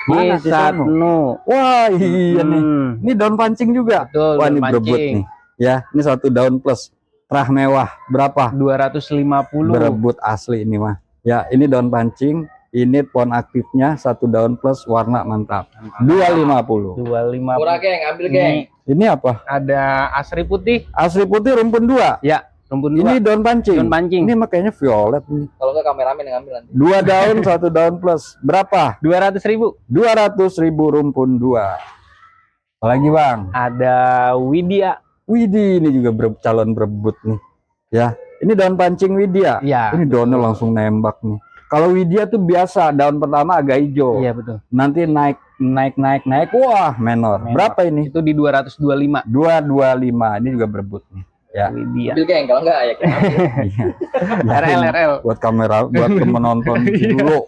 Mana si Sanu? Wah, iya nih. Ini daun pancing juga. Betul, Wah, daun ini berebut pancing. nih. Ya, ini satu daun plus. Terah mewah. Berapa? 250. Berebut asli ini mah. Ya, ini daun pancing. Ini pohon aktifnya satu daun plus, warna mantap. 250. 250. Murah geng, ambil geng. Ini apa? Ada asri putih. Asli putih rumpun 2. Ya, rumpun Ini 2. daun pancing. Daun pancing. Ini makanya violet nih. Kalau nggak kameramen yang ambil nanti. 2 daun, satu daun plus. Berapa? 200.000. 200.000 rumpun 2. Apalagi bang? Ada Widya. Widih, ini juga calon berebut nih. Ya, ini daun pancing Widya. Iya. Ini daunnya langsung nembak nih. Kalau Widya tuh biasa, daun pertama agak hijau. Iya betul. Nanti naik. Wah, menor. Berapa ini? Itu di 225. 225. Ini juga berebut nih. Ya. Widya. Ambil geng, kalau nggak ya geng. Iya. RL. Buat kamera, buat menonton dulu.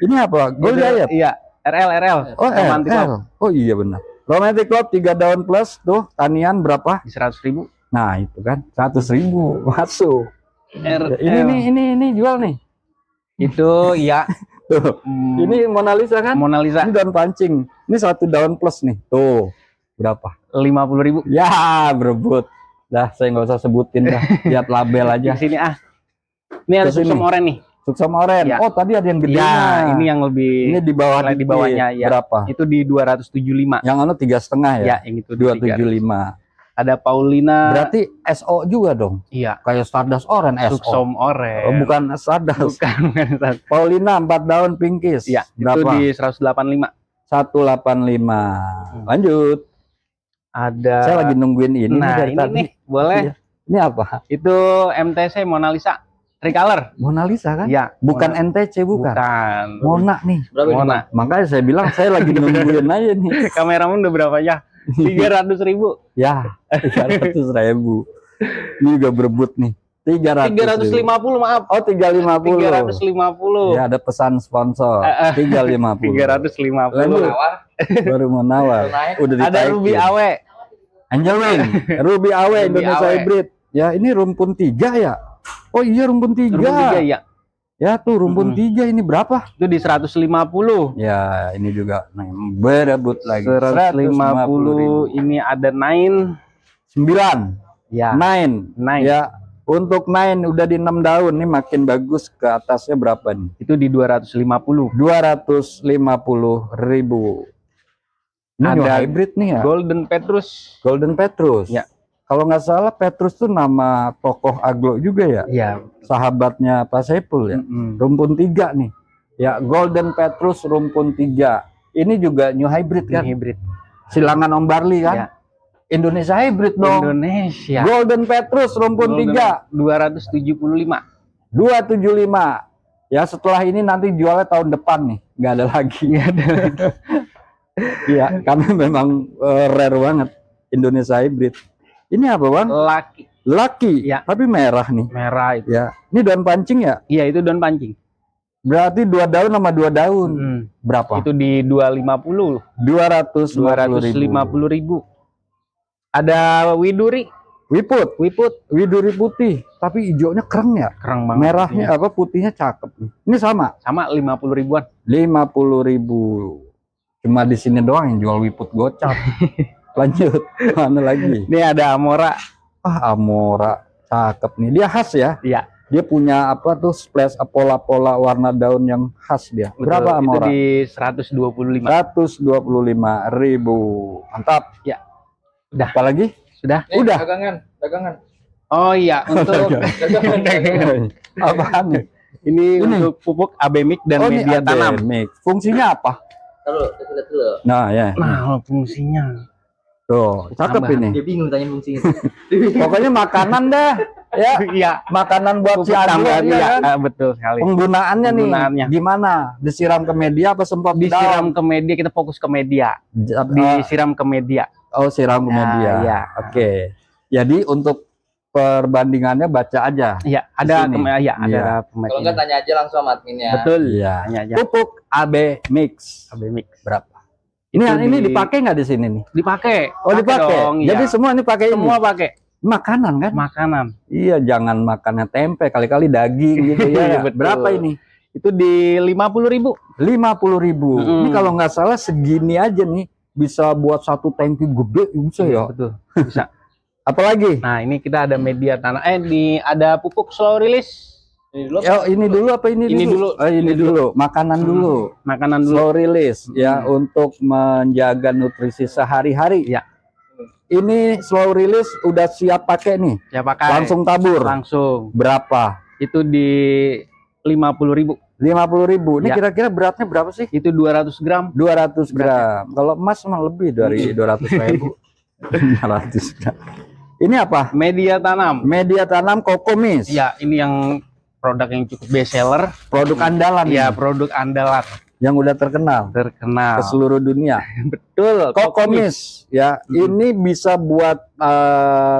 Ini apa? Gold Giant. Iya, RL. Oh, Romantic Love. RL. Oh iya benar. Romantic Love 3 daun plus tuh tanian berapa? Di 100.000. Nah, itu kan 100.000 masuk. RL. Ini jual nih. Itu ya. Tuh. Ini Mona Lisa kan? Mona Lisa Ini daun pancing. Ini satu daun plus nih. Tuh. Berapa? 50.000. Ya, berebut. Dah, saya nggak usah sebutin dah. Lihat label aja. Di sini Ini ada Kesini. suksum oren nih. Suksum oren. Ya. Oh, tadi ada yang gedenya. Ya, ini yang lebih Ini di bawah di bawahnya ya. Berapa? Itu di 275. Yang anu 3,5 ya? Ya, yang itu di 275. Ada Paulina. Berarti SO juga dong. Iya, Kayak Stardust Oren SO. suksum oren. Oh, bukan Stardust. Bukan. Paulina 4 daun pinkies. Iya, itu Berapa? di 185. 185. Lanjut. Ada. Saya lagi nungguin ini nih Nah, dari ini tadi. nih, boleh. Iya. Ini apa? Itu MTC Mona Lisa Tricolor. Mona Lisa kan? Iya. Bukan Mona. NTC bukan. Bukan. Mona nih. Berapa ini? Mona. Makanya saya bilang saya lagi nungguin aja nih. Kameramen udah berapa ya? 300.000. Ya, 300.000. Ini juga berebut nih. 300.000. 350 maaf. Oh, 350. 350. Ya, ada pesan sponsor. 350. 350. Lanjut. Nawar, Baru mau nawar. naik. Udah Ada ditaikin. Ruby Awe. Angel Wing. Ruby Awe Ruby Indonesia Awe. Hybrid. Ya, ini rumpun 3 ya. Oh iya, rumpun 3. Rumpun 3 ya. Ya tuh rumpun 3 ini berapa? Itu di 150. Ya, ini juga berebut lagi. 150. Ini ada 9. 9. Ya. 9. 9. Ya, untuk 9 udah di 6 daun nih, makin bagus. Ke atasnya berapa nih? Itu di 250. 250.000. Ini new Ada hybrid nih ya. Golden Petrus. Golden Petrus. Ya. Kalau nggak salah Petrus tuh nama tokoh Aglo juga ya. Iya. Sahabatnya Pak Saiful ya. Rumpun 3 nih. Ya, Golden Petrus rumpun 3. Ini juga new hybrid kan? Hybrid. Silangan Om Barli kan? Ya. Indonesia hybrid dong. Indonesia. Golden Petrus rumpun 3. 275. 275. Ya, setelah ini nanti jualnya tahun depan nih. Nggak ada lagi. Iya, karena memang rare banget Indonesia hybrid. Ini apa, Bang? Laki. Lucky. Ya. Tapi merah nih. Merah itu. Ya. Ini daun pancing ya? Iya, itu daun pancing. Berarti 2 daun sama 2 daun. Berapa? Itu di 250. 250.000. Ada Widuri. Wiput. Wiput. Widuri putih, tapi hijaunya keren ya. Keren banget. Merahnya apa putihnya cakep nih. Ini sama Sama 50 ribuan. 50.000. Cuma di sini doang yang jual wiput gocap. Lanjut. Mana lagi? Ini ada Amora. Ah, Amora. Cakep nih. Dia khas ya. Iya. Dia punya apa tuh splash pola-pola warna daun yang khas dia. Betul. Berapa Amora? Itu di 125. 125.000. Mantap. Ya. Udah. Apa lagi? Sudah. Nih, Udah. dagangan. Oh iya, untuk Dagangan. Apaan nih? ini Ini. untuk pupuk abemik dan Oh, ini media tanam. Ademix. Fungsinya apa? Taruh, kita lihat dulu. Nah, ya. Nah, fungsinya. Tuh, cakep Tambahan. ini. Dia bingung tanya fungsinya. Pokoknya makanan dah. Ya, Iya. makanan buat si Pupuk Aglo tambahan, ya iya. kan? Betul sekali. Penggunaannya nih Penggunaannya. gimana? Disiram ke media apa semprot di Disiram daun? ke media, kita fokus ke media. Ah, Disiram ke media. oh, siram ke Nah, media. iya. Oke. Jadi untuk perbandingannya baca aja. Iya, ada sini. iya, Iya. ada Kalau pemakaian. enggak tanya aja langsung sama adminnya. Betul. Iya. Tanya aja. Pupuk AB Mix Abemik. berapa? Ini Itu ini di- dipakai nggak di sini nih? Dipakai. Oh, dipakai. dong, iya. Jadi semua ini pakai ini. Semua pakai. Makanan kan? Makanan. Iya, jangan makannya tempe, kali-kali daging gitu ya. Betul. Berapa ini? Itu di 50.000. 50.000. Ini kalau nggak salah segini aja nih bisa buat satu tangki gede bisa ya. Betul. Bisa. Apalagi? Nah, ini kita ada media tanah. Ada pupuk slow release. Ini dulu. Ini dulu apa ini dulu? Ini dulu. Ini dulu. Makanan dulu. Makanan dulu. Slow release ya untuk menjaga nutrisi sehari-hari. Ya. Ini slow release udah siap pakai nih. Ya pakai. Langsung tabur. Langsung. Berapa? Itu di 50.000. 50.000. Ini Ya. kira-kira beratnya berapa sih? Itu 200 gram. 200 gram. Kalau emas mah lebih dari 200.000. 200 gram. Ini apa? Media tanam. Media tanam Kokomis. Ya, ini yang produk yang cukup best seller. Produk andalan. Ya, ini, produk andalan. yang udah terkenal Terkenal. ke seluruh dunia. Betul. Kokomis ya. Ini bisa buat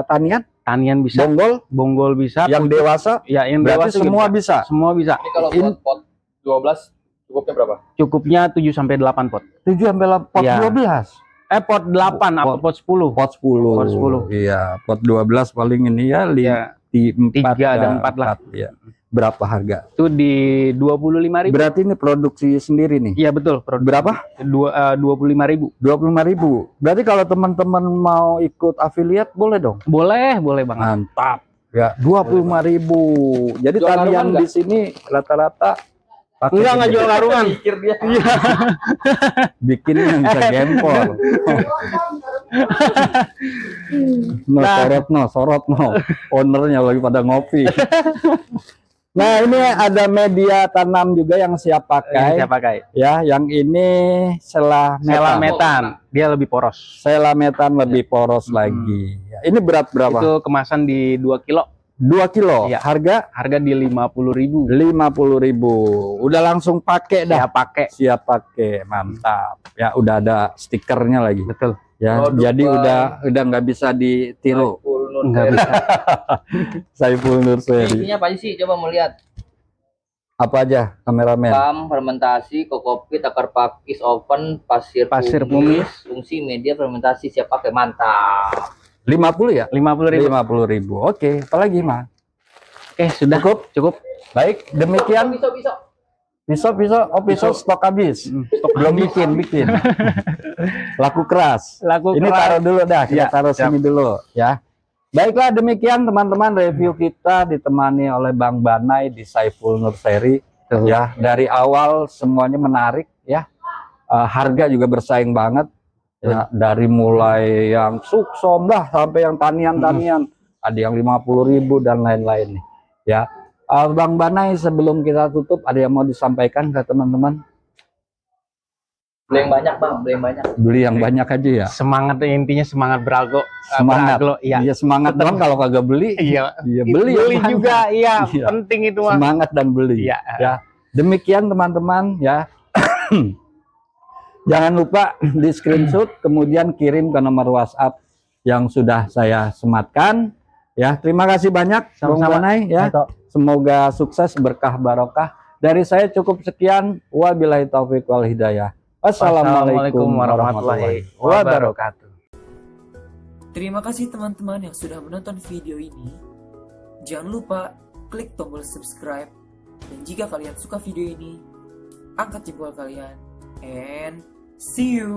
tanian, Tanian bisa. bonggol bisa. yang dewasa. Ya, yang Berarti dewasa semua juga bisa. Semua bisa. Ini kalau buat pot 12 cukupnya berapa? Cukupnya 7 sampai 8 pot. 7 sampai pot Ya. 12. Pot 8 apa pot 10? Pot 10. Pot 10. Iya, pot 12 paling ini ya, Ya, 4 ada 4 lah. ya. Berapa harga? Itu di 25.000. Berarti ini produksi sendiri nih. Iya, betul. Berapa? 25.000. 25.000. Berarti kalau teman-teman mau ikut afiliat boleh dong. Boleh banget. Mantap. Ya, 25.000. Jadi Jual tanian karungan di sini rata-rata pakai Enggak ini. jual karungan. Pikir dia. Bikin yang bisa gempor. Sorot no. Ownernya lagi pada ngopi. Nah, ini ada media tanam juga yang siap pakai. Saya pakai. Ya, yang ini Selametan. Dia lebih poros. Selametan lebih poros lagi. Ya, ini berat berapa? Itu kemasan di 2 kilo. 2 kilo. Ya. Harga di 50.000. 50.000. Udah langsung pakai dah. Ya pakai. Siap pakai. Mantap. Ya, udah ada stikernya lagi. Betul. Ya, Produk jadi by udah nggak bisa ditiru. Enggak bisa. Saiful Nur Seri. Isinya apa sih? Coba mau lihat. Apa aja, kameramen? PAM, fermentasi, kokopit, akar pakis, oven, pasir pumice. fungsi media fermentasi siap pakai. Mantap. 50 ya? 50.000. 50.000. Oke, apalagi mah? Oke, sudah. Cukup. Baik, demikian. Pisau stok habis. Stok Belum bikin. Laku keras. Ini taruh dulu dah, kita taruh sini dulu ya. Baiklah, demikian teman-teman review kita ditemani oleh Bang Banai di Saiful Nur Seri. Ya, dari awal semuanya menarik ya. Harga juga bersaing banget. Ya, dari mulai yang suksom lah sampai yang tanian-tanian. Ada yang 50.000 dan lain-lain nih. Ya. Bang Banai, sebelum kita tutup ada yang mau disampaikan ke teman-teman? Beli yang banyak, Bang. Beli yang banyak. Beli yang banyak aja ya. Semangat, intinya semangat berago. Semangat. Beraglo, iya. Iya, semangat doang, kalau kagak beli. Iya. Iya, beli yang juga, banyak. iya. Iya. Penting itu mah. Semangat dan beli. Iya. Ya. Demikian teman-teman ya. Jangan lupa di screenshot kemudian kirim ke nomor WhatsApp yang sudah saya sematkan. Ya, terima kasih banyak Bang Banai ya. Semoga sukses, berkah, barokah. Dari saya cukup sekian. Wabillahi taufiq wal hidayah. Wassalamualaikum warahmatullahi wabarakatuh. Terima kasih teman-teman yang sudah menonton video ini. Jangan lupa klik tombol subscribe. Dan jika kalian suka video ini, angkat jempol kalian. And see you!